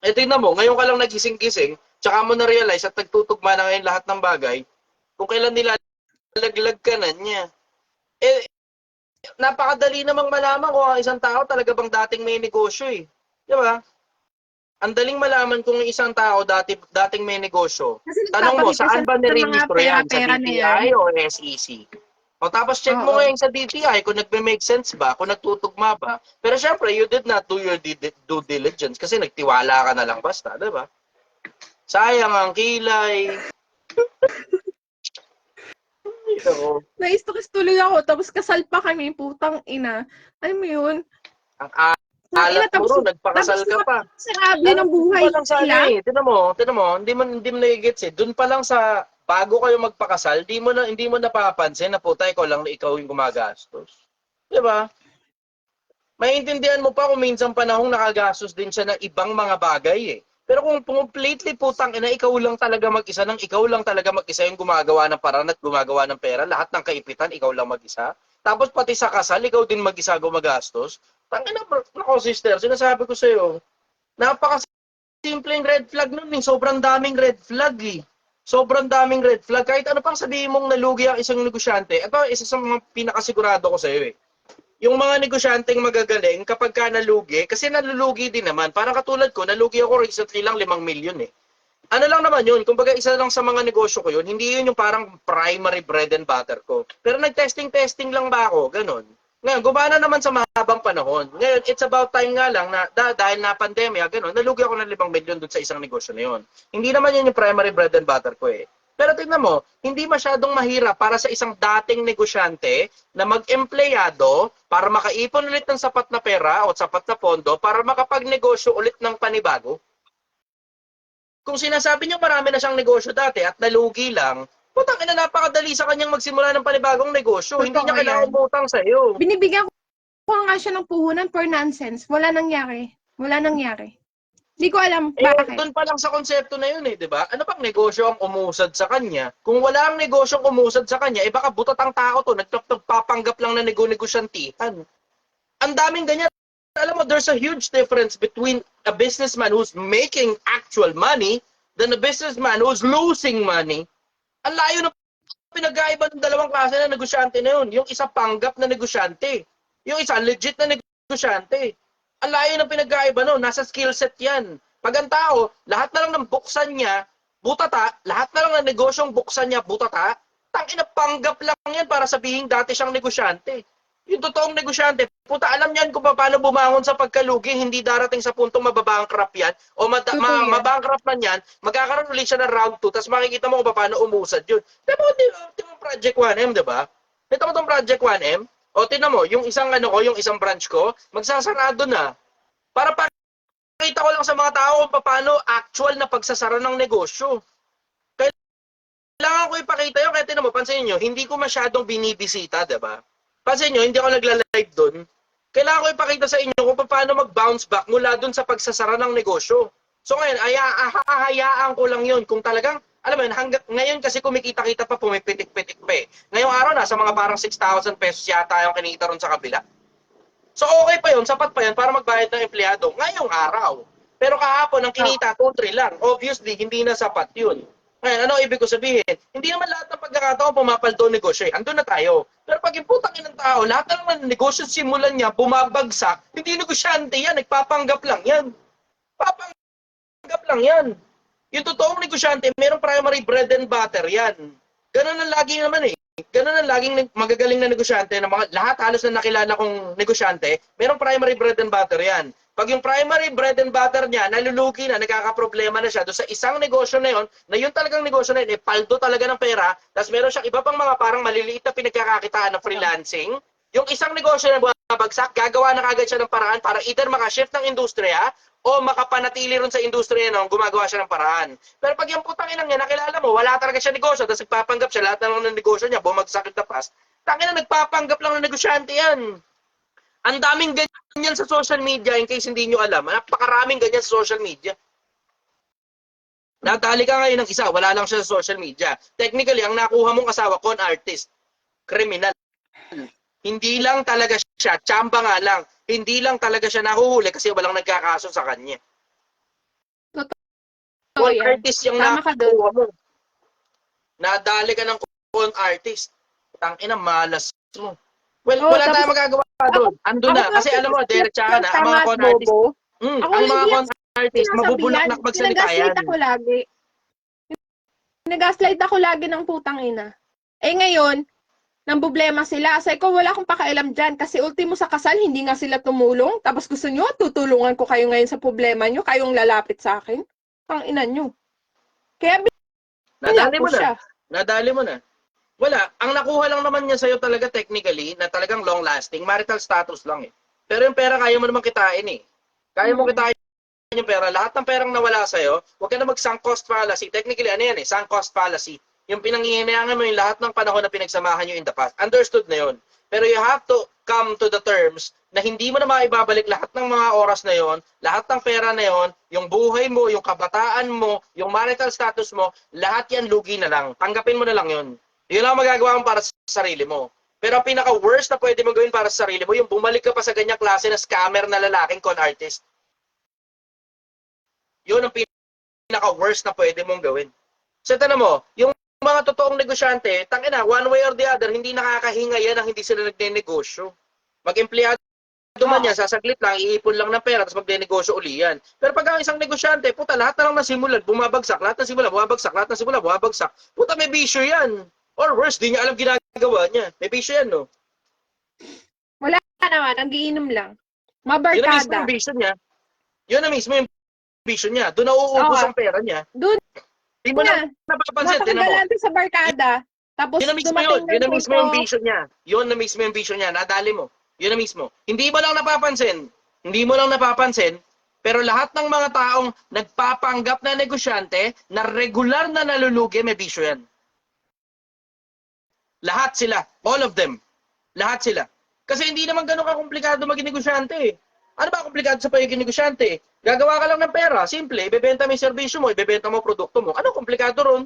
Eh, tingnan mo, ngayon ka lang nagising-gising, tsaka mo na-realize at nagtutugma na ngayon lahat ng bagay, kung kailan nilalaglag ka na niya. Eh, napakadali namang malaman kung ang isang tao talaga bang dating may negosyo eh. Di ba? Ang daling malaman kung ang isang tao dating may negosyo. Kasi Tanong mo, nagpapakita saan ba sa mga nirehistro yan? Sa pera-pera na yan. DTI o SEC? O tapos check mo Oo. ngayon sa DTI kung nagme-make sense ba, kung nagtutugma ba. Pero syempre, you did not do your due diligence kasi nagtiwala ka na lang basta, di ba? Sayang ang kilay. Ito, Na-stress tuloy ako, tapos kasal pa kami, putang ina. Alam mo yun? ang Tang ina, alat mo ro, nagpakasal ka pa. napakasarable ng Doon buhay pa lang sa nila. ano eh. Tinan mo, hindi mo nagigets eh. Doon pa lang sa bago kayo magpakasal, hindi mo napapansin na puta ikaw yung gumagastos. 'Di ba? Maiintindihan mo pa kung minsan panahong nakagastos din siya ng ibang mga bagay eh. Pero kung completely putang ina, ikaw lang talaga mag-isa yung gumagawa ng paraan at gumagawa ng pera, lahat ng kaipitan, ikaw lang mag-isa. Tapos pati sa kasal, ikaw din mag-isa gumagastos. Tangina, nako sister, sinasabi ko sa'yo, napaka-simpleng red flag nun eh. Sobrang daming red flag eh. Sobrang daming red flag. Kahit ano pang sabihin mong nalugi ang isang negosyante, ito isa sa mga pinakasigurado ko sa'yo eh. Yung mga negosyanteng magagaling, kapag ka nalugi, kasi nalulugi din naman. Parang katulad ko, nalugi ako recently lang 5 million eh. Ano lang naman yun, kumbaga isa lang sa mga negosyo ko yun, hindi yun yung parang primary bread and butter ko. Pero nag-testing lang ba ako, ganun. Ngayon, gumana naman sa mahabang panahon. Ngayon, it's about time nga lang na dahil na pandemya, ganun, nalugi ako ng 5 million dun sa isang negosyo na yun. Hindi naman yun yung primary bread and butter ko eh. Pero tingnan mo, hindi masyadong mahirap para sa isang dating negosyante na mag-empleyado para makaipon ulit ng sapat na pera o sapat na pondo para makapagnegosyo ulit ng panibago. Kung sinasabi niyo marami na siyang negosyo dati at nalugi lang, putang ina, napakadali sa kanyang magsimula ng panibagong negosyo. Hindi niya kailangan umutang sa iyo. Binibigyan ko nga siya ng puhunan for nonsense. Wala nangyari. Hindi ko alam bakit. Doon pa lang sa konsepto na yun eh, di ba? Ano bang negosyo ang umusad sa kanya? Kung wala ang negosyong umusad sa kanya, baka butot ang tao to, nagpapanggap lang na negosyantihan. Ang daming ganyan. Alam mo, there's a huge difference between a businessman who's making actual money than a businessman who's losing money. Ang layo ng pinag-aiba ng dalawang klase na negosyante na yun. Yung isa panggap na negosyante. Yung isa legit na negosyante. Ang layo ng pinag-aiba nun. Nasa skill set yan. Pag ang tao, lahat na lang ng buksan niya, butata, lahat na lang ng negosyong buksan niya, butata, tangina panggap lang yan para sabihin dati siyang negosyante. Yung totoong negosyante, puta, alam niyan kung paano bumangon sa pagkalugi, hindi darating sa puntong mababankrupt yan, o mabankrupt man yan, magkakaroon ulit siya ng round 2, tapos makikita mo kung paano umusad yun. Diba, di mo Project 1M, diba? Ito mo itong Project 1M, o tinan mo, yung isang yung isang branch ko, magsasarado na. Para pakita ko lang sa mga tao kung paano actual na pagsasara ng negosyo. Kailangan ko ipakita yun, kaya tinan mo, pansinin nyo, hindi ko masyadong binibisita, diba? Pansin nyo, hindi ako nagla-live doon. Kailangan ko ipakita sa inyo kung paano mag-bounce back mula doon sa pagsasara ng negosyo. So ngayon, hahayaan ko lang yun. Kung talagang, alam mo yun, ngayon kasi kumikita-kita pa, pumipitik-pitik pa eh. Ngayong araw, nasa mga parang 6,000 pesos yata yung kinita ron sa kabila. So okay pa yun, sapat pa yun para magbayad ng empleyado ngayong araw. Pero kahapon, ang kinita, 2-3 lang. Obviously, hindi na sapat yun. Ngayon, ano ibig ko sabihin? Hindi naman lahat ng pagkakataon pumapaldo negosyo. Andun na tayo. Pero pag yung putang ng tao, lahat ng negosyo simulan niya, bumabagsak, hindi negosyante yan, nagpapanggap lang yan. Papanggap lang yan. Yung totoong negosyante, mayroong primary bread and butter yan. Ganun ang lagi naman eh. Ganun ang laging magagaling na negosyante na mga lahat halos na nakilala kong negosyante, merong primary bread and butter yan. Pag yung primary bread and butter niya, nalulugi na, nagkakaproblema na siya doon sa isang negosyo na yun talagang negosyo na yun, paldo talaga ng pera, tapos meron siyang iba pang mga parang maliliit na pinagkakakitaan ng freelancing, yung isang negosyo na bumabagsak, gagawa na kagad siya ng paraan para either makashift ng industriya o makapanatili ron sa industriya nung gumagawa siya ng paraan. Pero pag yung putang inang niya, nakilala mo, wala talaga siya negosyo, tapos nagpapanggap siya, lahat ng negosyo niya, bumagsak yung tapas, tangina, nagpapanggap lang ng negosyante yan. Ang daming ganyan sa social media, in case hindi nyo alam, napakaraming ganyan sa social media. Natali ka ngayon ng isa, wala lang siya sa social media. Technically, ang nakuha mong asawa, con artist, kriminal. Hindi lang talaga siya, tsamba nga lang, hindi lang talaga siya nahuhuli kasi walang nagkakaso sa kanya. Totoo Con yan. artist yung Tama ka nakuha doon. mo. Nadali ka ng con artist. Tangina, malas mo. Well, Oo, wala tayong tapos magagawa doon. Ando na. Kasi alam mo, diretsahan na, ang mga con artist, Bobo. Ako ang mga lagi con artist, sinasabihan, mabubulak-lak magsalita yan. ginagaslight ako lagi. Nag-gaslight ako lagi ng putang ina. Eh ngayon, nang problema sila. Sa ko, wala akong pakialam dyan. Kasi ultimo sa kasal, hindi nga sila tumulong. Tapos gusto nyo, tutulungan ko kayo ngayon sa problema nyo. Kayong lalapit sa akin. Ang ina nyo. Kaya binlock Nadali ko mo na. siya. Nadali mo na. Wala. Ang nakuha lang naman niya sa'yo talaga technically, na talagang long-lasting, marital status lang eh. Pero yung pera, kaya mo naman kitain eh. Kaya mo kitain yung pera. Lahat ng perang nawala sa'yo, huwag ka na mag-sunk cost fallacy. Technically, ano yan eh? Sunk cost fallacy. Yung pinanghihinayangin mo yung lahat ng panahon na pinagsamahan nyo in the past. Understood na yun. Pero you have to come to the terms na hindi mo na maibabalik lahat ng mga oras na yon, lahat ng pera na yon, yung buhay mo, yung kabataan mo, yung marital status mo, lahat yan lugi na lang. Tanggapin mo na lang yun. Yun lang magagawa mo para sa sarili mo. Pero ang pinaka-worst na pwede mo gawin para sa sarili mo, yung bumalik ka pa sa ganyang klase na scammer na lalaking con artist. Yun ang pinaka-worst na pwede mong gawin. So, tanong mo, yung mga totoong negosyante, tangina, one way or the other, hindi nakakahinga yan ang hindi sila nagne-negosyo. Mag-empleyado man yan, sasaglit lang, iipon lang ng pera, tapos magne-negosyo uli yan. Pero pag ang isang negosyante, puta, lahat na lang nasimulan, bumabagsak, lahat ng simula, bumabagsak, lahat ng simula, bumabagsak. Puta, may bisyo yan. Or worse, di niya alam ginagawa niya. May bisyo yan, no? Wala naman, nagiinom lang. Yun na mismo Mabarkada. yung bisyo niya. Yun na mismo yung bisyo niya. Doon nauubos ang pera niya. Doon Di mo na. na napapansin, tinan mo. Matanggalante sa barkada. Tapos Yun na mismo dumating yun. Yun na ng mismo yung vision niya. Yun na mismo yung vision niya. Nadali mo. Yun na mismo. Hindi mo lang napapansin. Hindi mo lang napapansin. Pero lahat ng mga taong nagpapanggap na negosyante na regular na nalulugi, may bisyo yan. Lahat sila. All of them. Lahat sila. Kasi hindi naman ganun kakomplikado maging negosyante eh. Ano ba komplikado sa pagiging negosyante? Gagawa ka lang ng pera. Simple. Ibebenta mo yung serbisyo mo. Ibebenta mo produkto mo. Ano komplikado ron?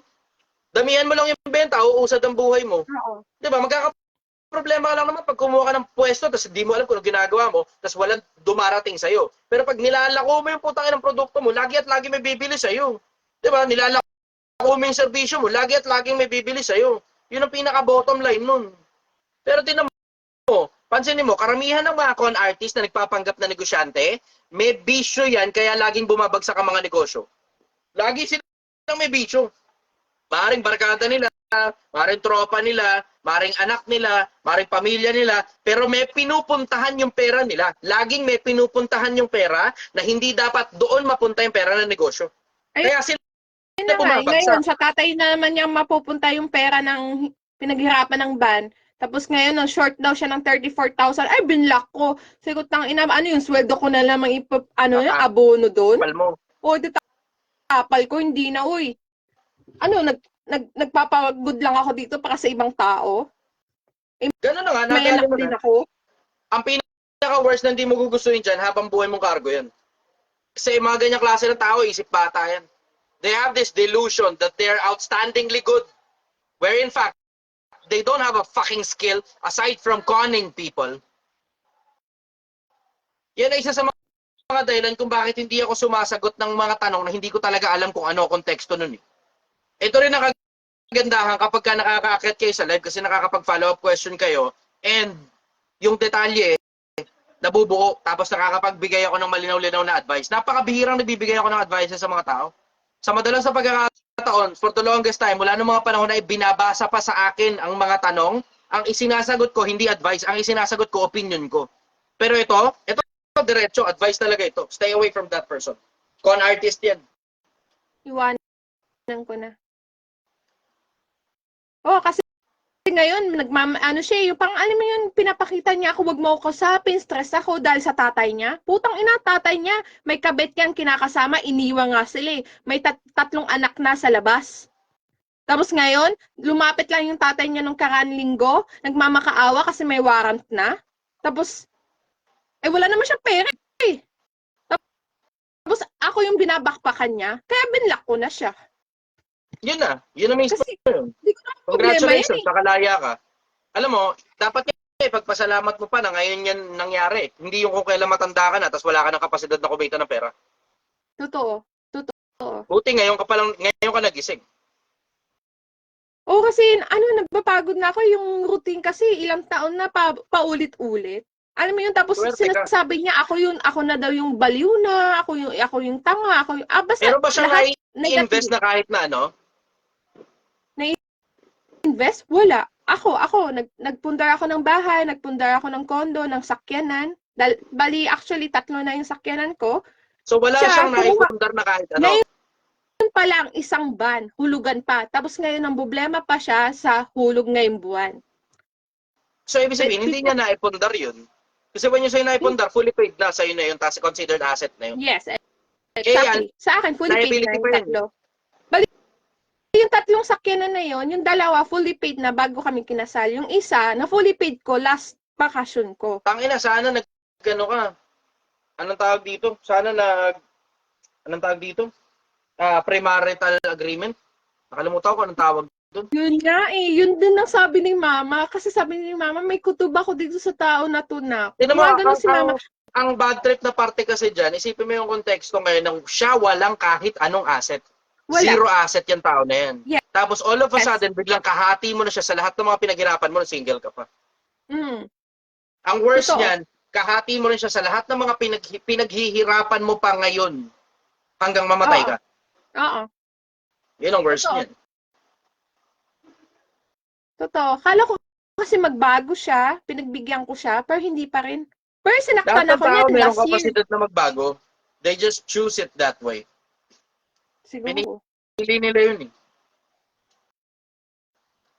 Damihan mo lang yung benta, uusad ang buhay mo. Oo. Diba? Magkakaproblema ka lang naman pag kumuha ka ng pwesto tapos hindi mo alam kung ano ginagawa mo tapos walang dumarating sa'yo. Pero pag nilalako mo yung putang ng produkto mo, lagi at lagi may bibili sa'yo. Diba? Nilalako mo yung serbisyo mo, lagi at lagi may bibili sa'yo. Yun ang pinaka-bottom line nun. Pero tinan mo, pansinin mo, karamihan ng mga con artist na nagpapanggap na negosyante, may bisyo yan kaya laging bumabagsak ang mga negosyo. Lagi silang may bisyo. Maring barkada nila, maring tropa nila, maring anak nila, maring pamilya nila, pero may pinupuntahan yung pera nila. Laging may pinupuntahan yung pera na hindi dapat doon mapunta yung pera ng negosyo. Ay, Kaya sila na nga, bumabagsak. ngayon, sa tatay na naman niyang mapupunta yung pera ng pinaghirapan ng ban. Tapos ngayon, no, short daw siya ng 34,000. Ay, binlock ko. Sigot ng ina, ano yung sweldo ko na lamang abono doon? Tapal mo. O, di tapal ko, hindi na, uy. Ano, nagpapagod lang ako dito para sa ibang tao? Ganun na nga, May nadali anak mo din na. ako. Ang pinaka-worst na hindi mo gugustuhin dyan habang buhay mong cargo yan. Kasi yung mga ganyang klase ng tao, isip bata yan. They have this delusion that they're outstandingly good. Where in fact, they don't have a fucking skill aside from conning people. Yan ay isa sa mga dahilan kung bakit hindi ako sumasagot ng mga tanong na hindi ko talaga alam kung ano konteksto nun eh. Ito rin ang kagandahan kapag ka nakaka-akit kayo sa live kasi nakakapag-follow up question kayo and yung detalye nabubuo tapos nakakapagbigay ako ng malinaw-linaw na advice. Napakabihirang nagbibigay ako ng advice sa mga tao. Sa madalas na pagkakataon, for the longest time, mula noong mga panahon na binabasa pa sa akin ang mga tanong, ang isinasagot ko, hindi advice, ang isinasagot ko, opinion ko. Pero ito diretso, advice talaga ito. Stay away from that person. Con artist yan. Iwanan ko na. Oh, kasi ngayon, ano siya, yung pang, alam mo yun, pinapakita niya ako, wag mo ako kasapin, stress ako dahil sa tatay niya. Putang ina, tatay niya, may kabit yan kinakasama, iniwan nga sila eh. May tatlong anak na sa labas. Tapos ngayon, lumapit lang yung tatay niya nung karaan linggo, nagmamakaawa kasi may warrant na. Tapos, wala naman siyang pera eh. Tapos ako yung binabakpakan niya, kaya binlock ko na siya. Yun na mismo Kasi, yun. hindi ko naman problema yan Congratulations, eh. nakalaya ka. Alam mo, dapat pagpasalamat mo pa na ngayon yan nangyari. Hindi yung kung kailan matanda ka na tapos wala ka ng kapasidad na kumita ng pera. Totoo. Buti ngayon ka nagising. Oo, kasi nagpapagod na ako yung routine kasi ilang taon na paulit-ulit. Alam mo yun, tapos Swerte ka. sinasabi niya ako na daw yung baliw na, ako yung tanga, basta Pero ba siya lahat na-invest na kahit na ano? invest? Wala. Nagpundar ako ng bahay, nagpundar ako ng kondo, ng sakyanan. Bali, actually, 3 na yung sakyanan ko. So wala Siya, siyang naipundar na kahit ano? Ngayon pa lang, isang ban, hulugan pa. Tapos ngayon, ang problema pa siya sa hulog ngayong buwan. So ibig sabihin, hindi niya naipundar yun. Kasi when you say naipundar, fully paid na sa'yo na yun, tapos considered asset na yun. Yes, exactly. Sa akin, fully paid na yung 3. Yung 3 sakyanan na yun, yung 2 fully paid na bago kami kinasal. Yung isa, na fully paid ko last bakasyon ko. Tangina, sana nag-ano ka. Anong tawag dito? Premarital agreement? Nakalimutan ko anong tawag doon. Yun nga eh, yun din ang sabi ni Mama. Kasi sabi ni Mama, may kutob ako dito sa tao na to na. Gumagano si Mama. Ang bad trip na parte kasi dyan, isipin mo yung konteksto ngayon ng siya walang kahit anong asset. Wala. Zero asset yung tao na yan. Yes. Tapos all of a sudden, biglang kahati mo na siya sa lahat ng mga pinaghirapan mo na single ka pa. Ang worst Totoo. niyan, kahati mo rin siya sa lahat ng mga pinaghihirapan mo pa ngayon hanggang mamatay ka. Oo. Yun ang worst Totoo. niyan. Totoo. Kala ko kasi magbago siya, pinagbigyan ko siya, pero hindi pa rin. Pero sinaktan Lahat ng ako tao niyan merong last year. kapasidad na magbago. They just choose it that way. Siguro. Hindi nila yun eh.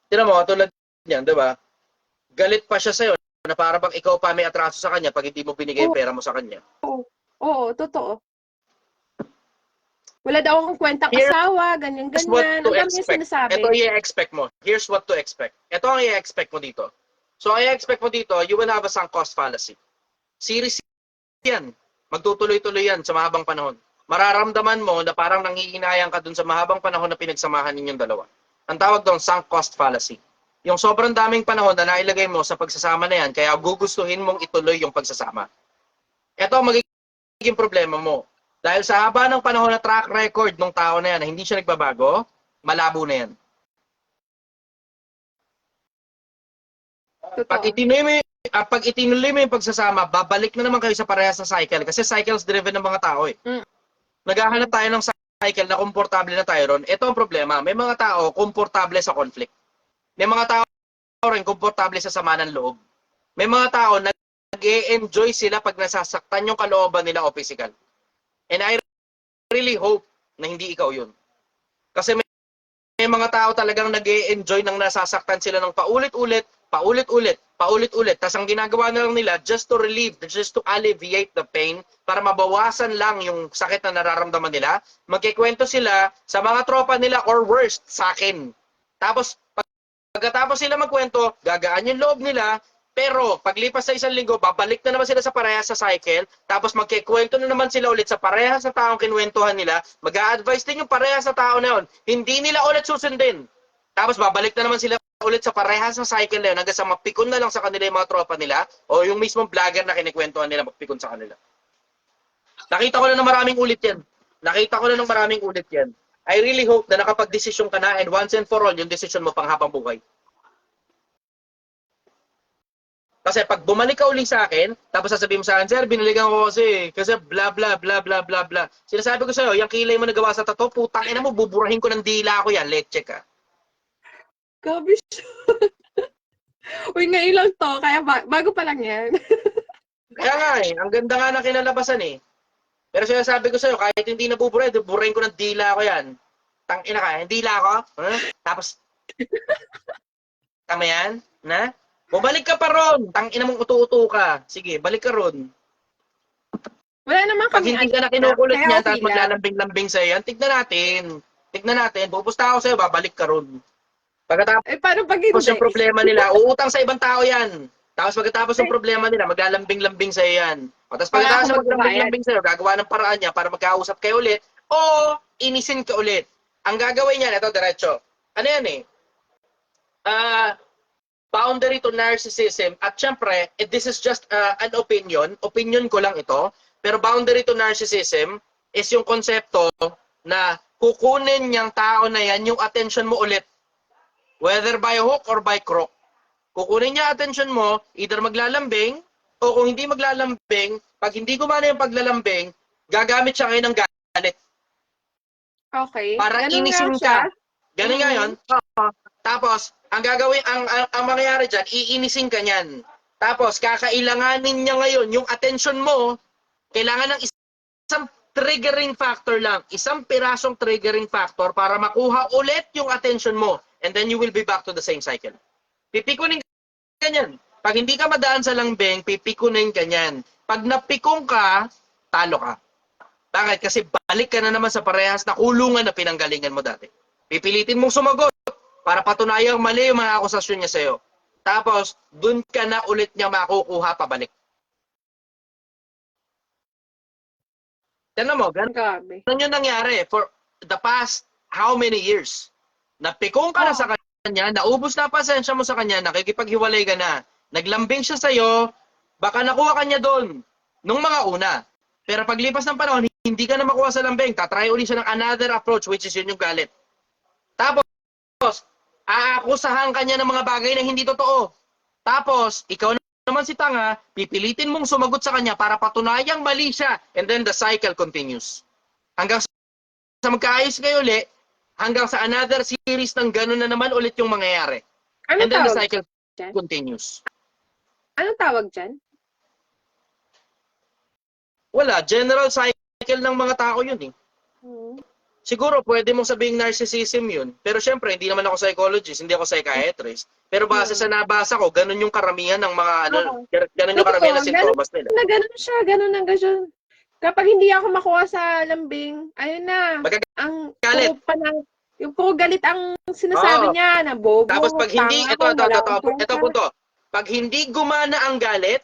Tira mo, tulad niyan, di ba? Galit pa siya sa'yo na para bang ikaw pa may atraso sa kanya pag hindi mo binigay yung pera mo sa kanya. Oo, totoo. Wala daw akong kwentang Here's asawa, what ganyan-ganyan. to Ang dami niya expect. sinasabi. Ito ang i-expect mo. Here's what to expect. Ito ang i-expect mo dito. So, ang i-expect mo dito, you will have a sunk cost fallacy. Series yan. Magtutuloy-tuloy yan sa mahabang panahon. Mararamdaman mo na parang nangihinayang ka dun sa mahabang panahon na pinagsamahan ninyong dalawa. Ang tawag doon, sunk cost fallacy. Yung sobrang daming panahon na nailagay mo sa pagsasama na yan, kaya gugustuhin mong ituloy yung pagsasama. Ito ang magiging problema mo. Dahil sa haba ng panahon na track record ng tao na yan na hindi siya nagbabago, malabo na yan. Totoo. Pag itinuloy mo yung pagsasama, babalik na naman kayo sa parehas na cycle. Kasi cycles driven ng mga tao eh. Naghahanap tayo ng cycle na komportable na tayo ron. Ito ang problema. May mga tao komportable sa conflict. May mga tao rin komportable sa sama ng loob. May mga tao nag-e-enjoy sila pag nasasaktan yung kalooban nila o physical. And I really hope na hindi ikaw yun. Kasi may mga tao talagang nag-e-enjoy nang nasasaktan sila ng paulit-ulit. Tapos ang ginagawa na lang nila just to alleviate the pain, para mabawasan lang yung sakit na nararamdaman nila, magkikwento sila sa mga tropa nila or worst, sa akin. Tapos pagkatapos sila magkwento, gagaan yung loob nila, pero paglipas sa 1 linggo, babalik na naman sila sa parehas sa cycle, tapos magkikwento na naman sila ulit sa parehas sa taong kinwentuhan nila, mag-a-advise din yung parehas sa tao na yun, hindi nila ulit susundin. Tapos babalik na naman sila ulit sa parehas sa cycle na yun, hanggang sa mapikon na lang sa kanila yung mga tropa nila, o yung mismong vlogger na kinikwentuhan nila mapikon sa kanila. Nakita ko na ng maraming ulit yan. I really hope na nakapag-desisyon ka na, and once and for all, yung desisyon mo pang habang buhay. Kasi pag bumalik ka uli sa akin, tapos sasabihin mo sa akin, sir, binalikan ko kasi bla bla bla bla bla bla. Sinasabi ko sa'yo, yung kilay mo nagawa sa tato, putang ina mo, buburahin ko ng dila ko yan, leche ka. Grabe siya. Uy, ngayon lang to, kaya bago pa lang yan. Kaya nga ang ganda nga ng kinalabasan Pero sinasabi ko sa'yo, kahit hindi nabuburahin, burahin ko ng dila ko yan. Tang ina ka, hindi dila ako, tapos, tama yan, na? Bumalik ka pa ron, tang ina mong utu-utu ka. Sige, balik ka ron. Wala naman Pag kami hindi ka na kinukulit kaya niya, okay tapos lang. maglalambing-lambing sa'yo yan, tignan natin. Tignan natin, pupusta ako sa'yo, babalik ka ron. Pagkatapos Eh, paano pag hindi? yung problema nila, uutang sa ibang tao yan. Tapos pagkatapos ng problema nila, maglalambing-lambing sa'yo yan. O, tapos Wala pagkatapos akong ng maglambing-lambing sa'yo, gagawa ng paraan niya para magkausap kayo ulit, o inisin ka ulit. Ang gagawin niya, ito, diretso. Ano yan boundary to narcissism. At syempre, this is just an opinion. Opinion ko lang ito. Pero boundary to narcissism is yung konsepto na kukunin niyang tao na yan yung attention mo ulit. Whether by hook or by crook. Kukunin niya attention mo, either maglalambing, o kung hindi maglalambing, pag hindi gumana yung paglalambing, gagamit siya ngayon ng galit. Okay. Para Ganun inisin nga siya. ka. Ganun nga yun. Tapos, ang gagawin, ang mangyayari dyan, iinisin ka niyan. Tapos, kakailanganin niya ngayon, yung attention mo, kailangan ng isang triggering factor lang. Isang pirasong triggering factor para makuha ulit yung attention mo. And then you will be back to the same cycle. Pipikunin ka niyan. Pag hindi ka madaan sa lambing, pipikunin ka niyan. Pag napikong ka, talo ka. Bakit? Kasi balik ka na naman sa parehas na kulungan na pinanggalingan mo dati. Pipilitin mong sumagot para patunayang mali yung mga akusasyon niya sa'yo. Tapos, dun ka na ulit niya makukuha pabalik. Tignan mo, Grabe. ganun yung nangyari for the past how many years. Napikong ka na sa kanya, naubos na pasensya mo sa kanya, nakikipaghiwalay ka na, naglambing siya sa'yo, baka nakuha ka niya doon nung mga una. Pero paglipas ng panahon, hindi ka na makuha sa lambing, tatry uli siya ng another approach, which is yun yung galit. Tapos, aakusahan ka niya ng mga bagay na hindi totoo. Tapos, ikaw naman si tanga, pipilitin mong sumagot sa kanya para patunayang mali siya. And then the cycle continues. Hanggang sa magkaayos kayo ulit, hanggang sa another series ng gano'n na naman ulit yung mangyayari. Anong And then the tawag cycle dyan? continues. Anong tawag dyan? Wala, general cycle ng mga tao yun Siguro pwede mong sabihing narcissism yun. Pero syempre, hindi naman ako psychologist, hindi ako psychiatrist. Pero base sa nabasa ko, ganun yung karamihan ng mga ganun yung karamihan ng sintomas nila. Ganun siya, ganun ang ganun. Kapag hindi ako makuha sa lambing, ayun na. Ang Galit. yung puro galit ang sinasabi niya na bobo. Tapos pag hindi, ito punto. Pag hindi gumana ang galit,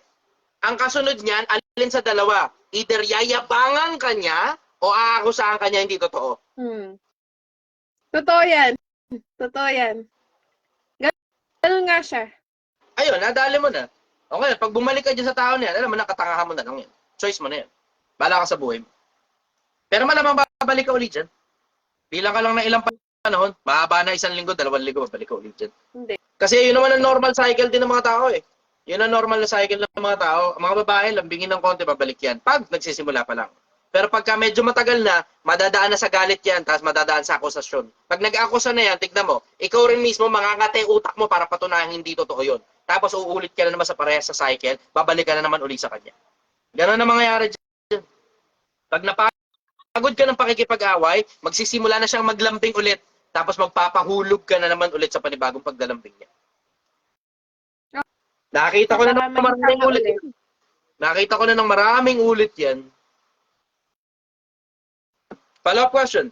ang kasunod niyan, alin sa dalawa, either yayabangan ka niya o aakusahan ka niya hindi totoo. Totoo yan. Totoo yan. Ganun nga siya. Ayun, nadali mo na. Okay, pag bumalik ka dyan sa tao niyan, alam mo na, katangahan mo na lang yan. Choice mo na yan. Bala ka sa buhay mo. Pero malamang babalik ka ulit dyan. Bilang ka lang ng ilang panahon, mahaba na 1 linggo, 2 linggo, babalik ka ulit dyan. Hindi. Kasi yun naman ang normal cycle din ng mga tao Yun ang normal na cycle ng mga tao. Ang mga babae, lambingin ng konti, babalik yan. Pag nagsisimula pa lang. Pero pagka medyo matagal na, madadaan na sa galit yan, tapos madadaan sa akusasyon. Pag nag-akusa na yan, tignan mo, ikaw rin mismo mangangate utak mo para patunayan hindi totoo yun. Tapos uulit ka na naman sa parehas sa cycle, babalik ka na naman ulit sa kanya. Ganon na mangyayari dyan. Pag napagod ka ng pakikipag-away, magsisimula na siyang maglambing ulit, tapos magpapahulog ka na naman ulit sa panibagong paglalambing niya. Nakita ko na ng maraming ulit yan. Nakita ko na ng maraming ulit yan. Follow-up question.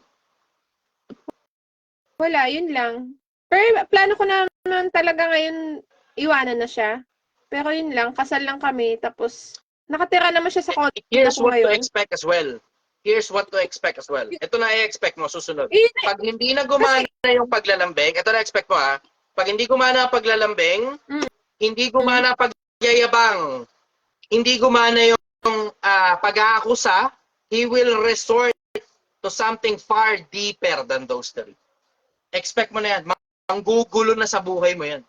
Wala, yun lang. Pero plano ko naman talaga ngayon iwanan na siya. Pero yun lang, kasal lang kami. Tapos, nakatira naman siya sa condo Here's ko what to ngayon. expect as well. Here's what to expect as well. Ito na i-expect mo, susunod. Eh, Pag hindi na gumana yung paglalambing, ito na expect mo Pag hindi gumana ang paglalambing, hindi gumana ang pagyayabang, hindi gumana yung pag-aakusa, he will resort to something far deeper than those three. Expect mo na yan. Manggugulo na sa buhay mo yan.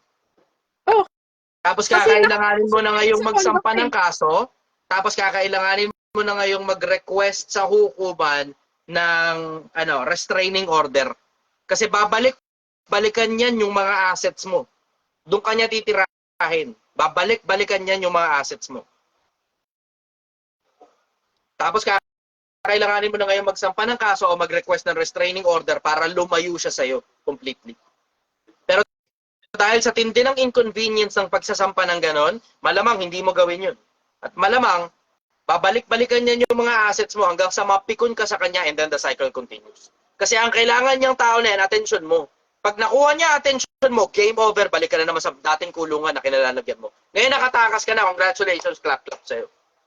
Tapos Kasi kakailanganin mo na ngayong sa magsampa conduct ng kaso, tapos kakailanganin mo na ngayong mag-request sa hukuman ng restraining order. Kasi balikan yan yung mga assets mo. Doon kanya titirahin. Balikan yan yung mga assets mo. Tapos kailanganin mo na ngayon magsampa ng kaso o mag-request ng restraining order para lumayo siya sa'yo completely. Pero dahil sa tindi ng inconvenience ng pagsasampa ng ganon, malamang hindi mo gawin yun. At malamang, babalik-balikan niya yung mga assets mo hanggang sa mapikon ka sa kanya and then the cycle continues. Kasi ang kailangan niyang tao na yan, attention mo. Pag nakuha niya attention mo, game over, balik ka na naman sa dating kulungan na kinalalagyan mo. Ngayon nakatakas ka na, congratulations, clap sa'yo.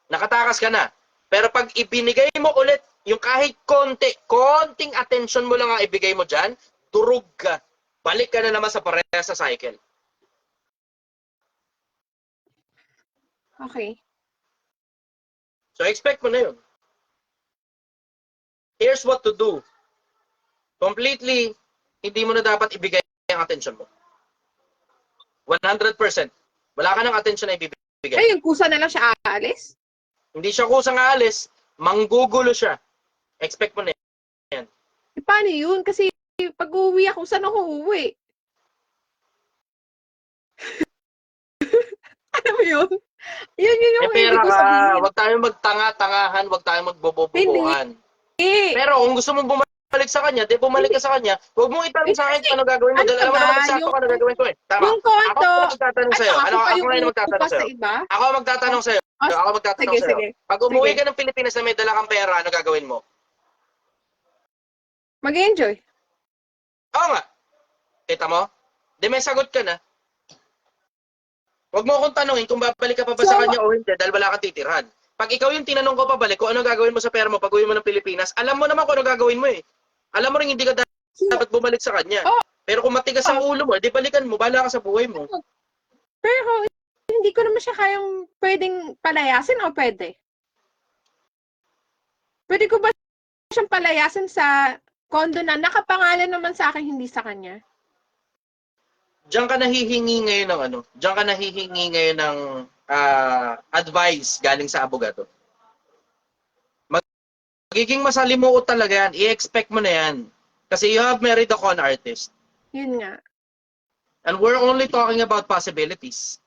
Nakatakas ka na. Pero pag ibinigay mo ulit, yung kahit konting attention mo lang ang ibigay mo dyan, durug ka. Balik ka na naman sa pareha sa cycle. Okay. So expect mo na yun. Here's what to do. Completely, hindi mo na dapat ibigay ang attention mo. 100%. Wala ka ng attention na ibibigay. Ay, yung kusa na lang siya aalis? Hindi siya kusang aalis, manggugulo siya. Expect mo na yan. E, paano yun? Kasi pag uuwi ako, saan ako uuwi? Ano mo yun? Yun yung Pera ibig ko ka. sabihin. Huwag tayong magtanga-tangahan, huwag tayong magbobobobohan. Pero kung gusto mong bumalik sa kanya, di bumalik ka sa kanya. Huwag mong itanong sa akin kung ano gagawin mo. Ano Dahil alam mo ba? naman eksakto kung ano gagawin ko eh. Tama. Yung konto, Ako magtatanong sa'yo. ako pa Ako yung ngayon upo magtatanong pa sa sa'yo. iba? Ako magtatanong sa'yo. Oh, Ako magtatanong sige, sa'yo. sige. Pag umuwi Sige. ka ng Pilipinas na may dala kang pera, ano gagawin mo? Mag-enjoy. Oo nga. Kita mo? Di may sagot ka na. Huwag mo akong tanongin kung babalik ka pa ba sa kanya o hindi dahil wala kang titirhan. Pag ikaw yung tinanong ko pabalik kung ano gagawin mo sa pera mo pag uwi mo ng Pilipinas, alam mo naman kung ano gagawin mo eh. Alam mo rin hindi ka dapat bumalik sa kanya. Oh. Pero kung matigas ang ulo mo, di balikan mo, bahala ka sa buhay mo. Pero hindi ko naman siya kayang pwedeng palayasin o pwede? Pwede ko ba siyang palayasin sa condo na nakapangalan naman sa akin, hindi sa kanya? Diyan ka nahihingi ngayon ng diyan ka nahihingi ngayon ng advice galing sa abogado. Magiging masalimuot talaga yan. I-expect mo na yan. Kasi you have married a con artist. Yun nga. And we're only talking about possibilities.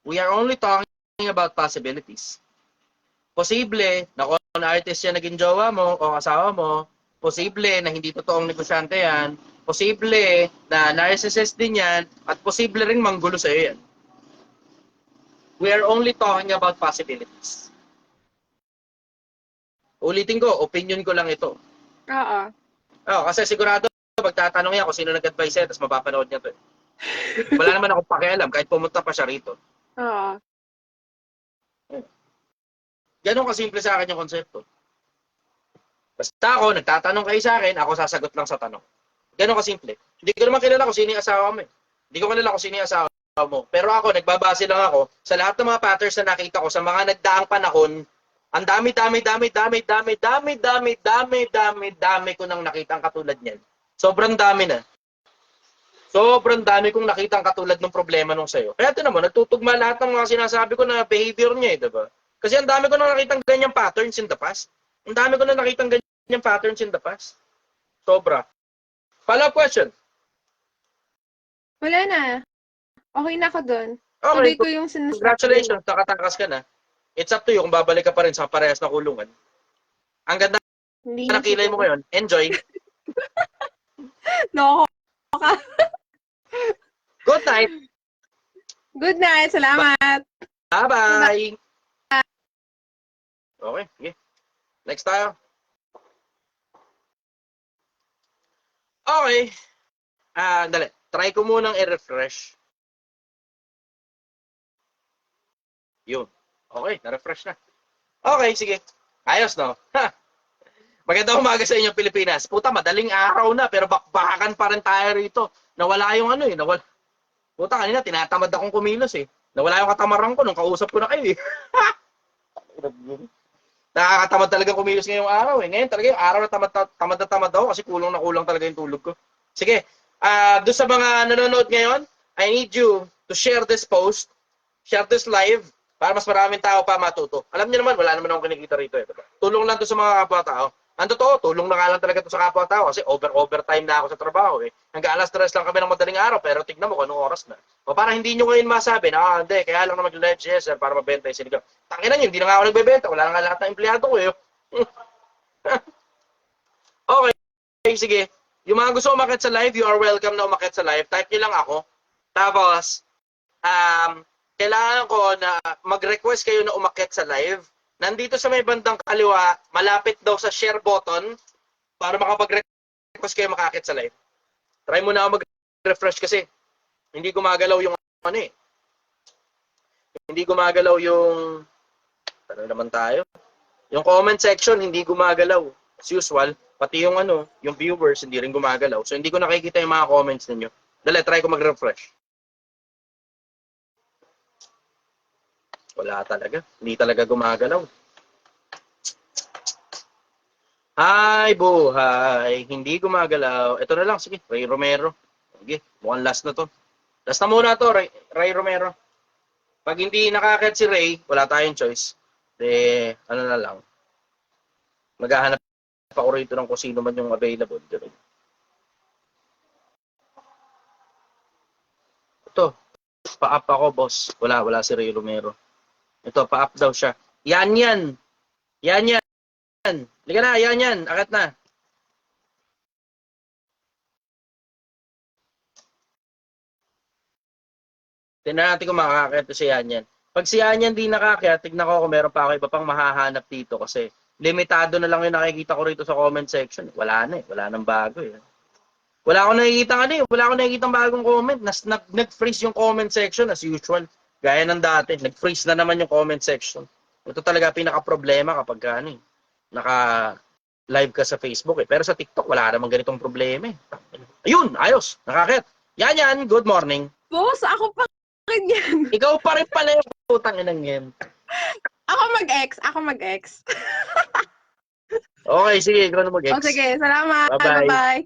We are only talking about possibilities. Posible na con artist yan naging jowa mo o asawa mo. Posible na hindi totoong negosyante yan. Posible na narcissist din yan. At posible rin manggulo sa'yo yan. We are only talking about possibilities. Ulitin ko, opinion ko lang ito. Oo. Oh, kasi sigurado magtatanong yan kung sino nag-advise yan, tapos mapapanood niya to. Wala naman akong pakialam kahit pumunta pa siya rito. Oo. Ganon kasimple sa akin yung konsepto. Basta ako, nagtatanong kayo sa akin, ako sasagot lang sa tanong. Ganon kasimple. Hindi ko naman kilala kung sino yung asawa mo. Hindi ko kilala kung sino yung asawa mo. Pero ako, nagbabase lang ako sa lahat ng mga patterns na nakita ko sa mga nagdaang panahon. Ang dami ko nang nakitang katulad niyan. Sobrang dami na. Sobrang dami kong nakitang katulad ng problema nung sa'yo. Kaya ito naman, nagtutugma lahat ng mga sinasabi ko na behavior niya eh, diba? Kasi ang dami ko nang nakitang ganyang patterns in the past. Ang dami ko nang nakitang ganyang patterns in the past. Sobra. Follow-up question. Wala na. Okay na ako doon. Okay, Tuloy ko yung sinasabi. congratulations, nakatakas ka na. It's up to you kung babalik ka pa rin sa parehas na kulungan. Ang ganda Hindi ng kilay mo ngayon. Enjoy. No. Good night. Good night. Salamat. Bye-bye. Okay, sige. Next tayo. Okay. Dali. Try ko munang i-refresh. Yun. Okay, na-refresh na. Okay, sige. Ayos, no? Ha! Magandang umaga sa inyo, Pilipinas. Puta, madaling araw na, pero bakbakan pa rin tayo rito. Nawala yung nawala. Puta, kanina, tinatamad akong kumilos eh. Nawala yung katamaran ko nung kausap ko na kayo eh. Nakakatamad talaga kumilos ngayong araw eh. Ngayon talaga yung araw na tamad ako kasi kulang na kulang talaga yung tulog ko. Sige, doon sa mga nanonood ngayon, I need you to share this post Share this live para mas maraming tao pa matuto. Alam niyo naman, wala naman akong kinikita rito. Eh. Tulong lang to sa mga kapwa-tao. Ang totoo, tulong na nga lang talaga to sa kapwa-tao kasi overtime na ako sa trabaho. Eh. Hanggang alas 3 lang kami ng madaling araw pero tignan mo kung anong oras na. O para hindi nyo ngayon masabi na, hindi, kaya lang na mag-live siya sir para mabenta yung sinigaw. Tangina nyo, hindi na nga ako nagbebenta. Wala na nga lahat ng empleyado ko eh. Okay, sige. Yung mga gusto umakit sa live, you are welcome na umakit sa live. Type nyo lang ako. Tapos, kailangan ko na mag-request kayo na umakit sa live. Nandito sa may bandang kaliwa, malapit daw sa share button para makapag-request kayo makakit sa live. Try mo na ako mag-refresh kasi hindi gumagalaw yung ano eh. Hindi gumagalaw yung ano naman tayo. Yung comment section hindi gumagalaw. As usual, pati yung ano, yung viewers hindi rin gumagalaw. So hindi ko nakikita yung mga comments ninyo. Dali, try ko mag-refresh. Wala talaga. Hindi talaga gumagalaw. Hi, buhay. Hindi gumagalaw. Ito na lang. Sige, Ray Romero. Sige, mukhang last na to. Last na muna to, Ray Romero. Pag hindi nakakit si Ray, wala tayong choice. Ano na lang. Maghahanap ako rito ng kung sino man yung available. Ito, pa-up ako, boss. Wala si Ray Romero. Ito, pa-up daw siya. Yan. Liga na, yan. Akat na. Tingnan natin kung makakakit si Yan. Pag si Yan di nakakit, tignan ko kung meron pa ako iba pang mahahanap dito kasi limitado na lang yung nakikita ko rito sa comment section. Wala na eh. Wala nang bago eh. Wala akong nakikita bagong comment. Nag-freeze yung comment section as usual. Gaya ng dati. Nag-freeze na naman yung comment section. Ito talaga pinaka-problema kapag naka-live ka sa Facebook eh. Pero sa TikTok, wala namang ganitong problema eh. Ayun, ayos. Nakakit. Yan. Good morning. Boss, ako pa rin yan. Ikaw pa rin pala yung putang inang yan. Ako mag-ex. Okay, sige. Ikaw na mag-ex. O sige, salamat. Bye-bye. Bye-bye.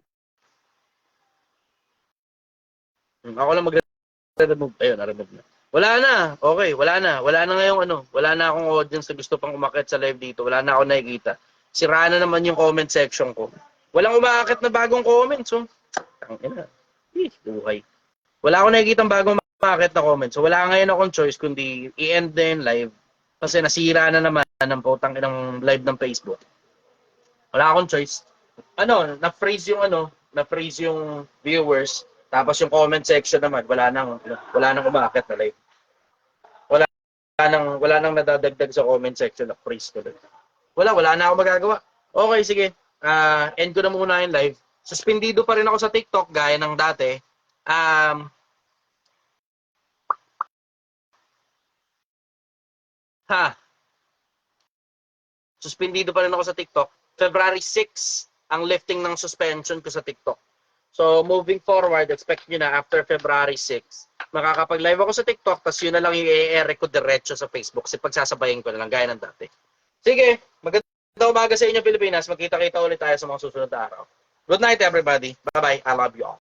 Ako lang mag-remove. Ayun, na-remove na. Wala na. Okay, wala na. Wala na ngayong wala na akong audience na gusto pang umakit sa live dito. Wala na ako nakikita. Sira na naman yung comment section ko. Walang umakit na bagong comments. So, tangina. Buhay. Wala akong nakikita bagong umakit na comments. So, wala ngayon akong choice kundi i-end na yung live. Kasi nasira na naman ng putang inang live ng Facebook. Wala akong choice. Na-freeze yung viewers. Tapos yung comment section naman, wala nang umakit na live. Wala nang nadadagdag sa comment section na freeze ko doon. Wala na ako magagawa. Okay, sige. End ko na muna yung live. Suspendido pa rin ako sa TikTok gaya ng dati. Suspendido pa rin ako sa TikTok. February 6 ang lifting ng suspension ko sa TikTok. So, moving forward, expect nyo na after February 6, makakapag-live ako sa TikTok, tapos yun na lang yung i-air ko diretso sa Facebook kasi pagsasabayin ko na lang, gaya ng dati. Sige, magandang umaga sa inyo, Pilipinas. Magkita-kita ulit tayo sa mga susunod na araw. Good night, everybody. Bye-bye. I love you all.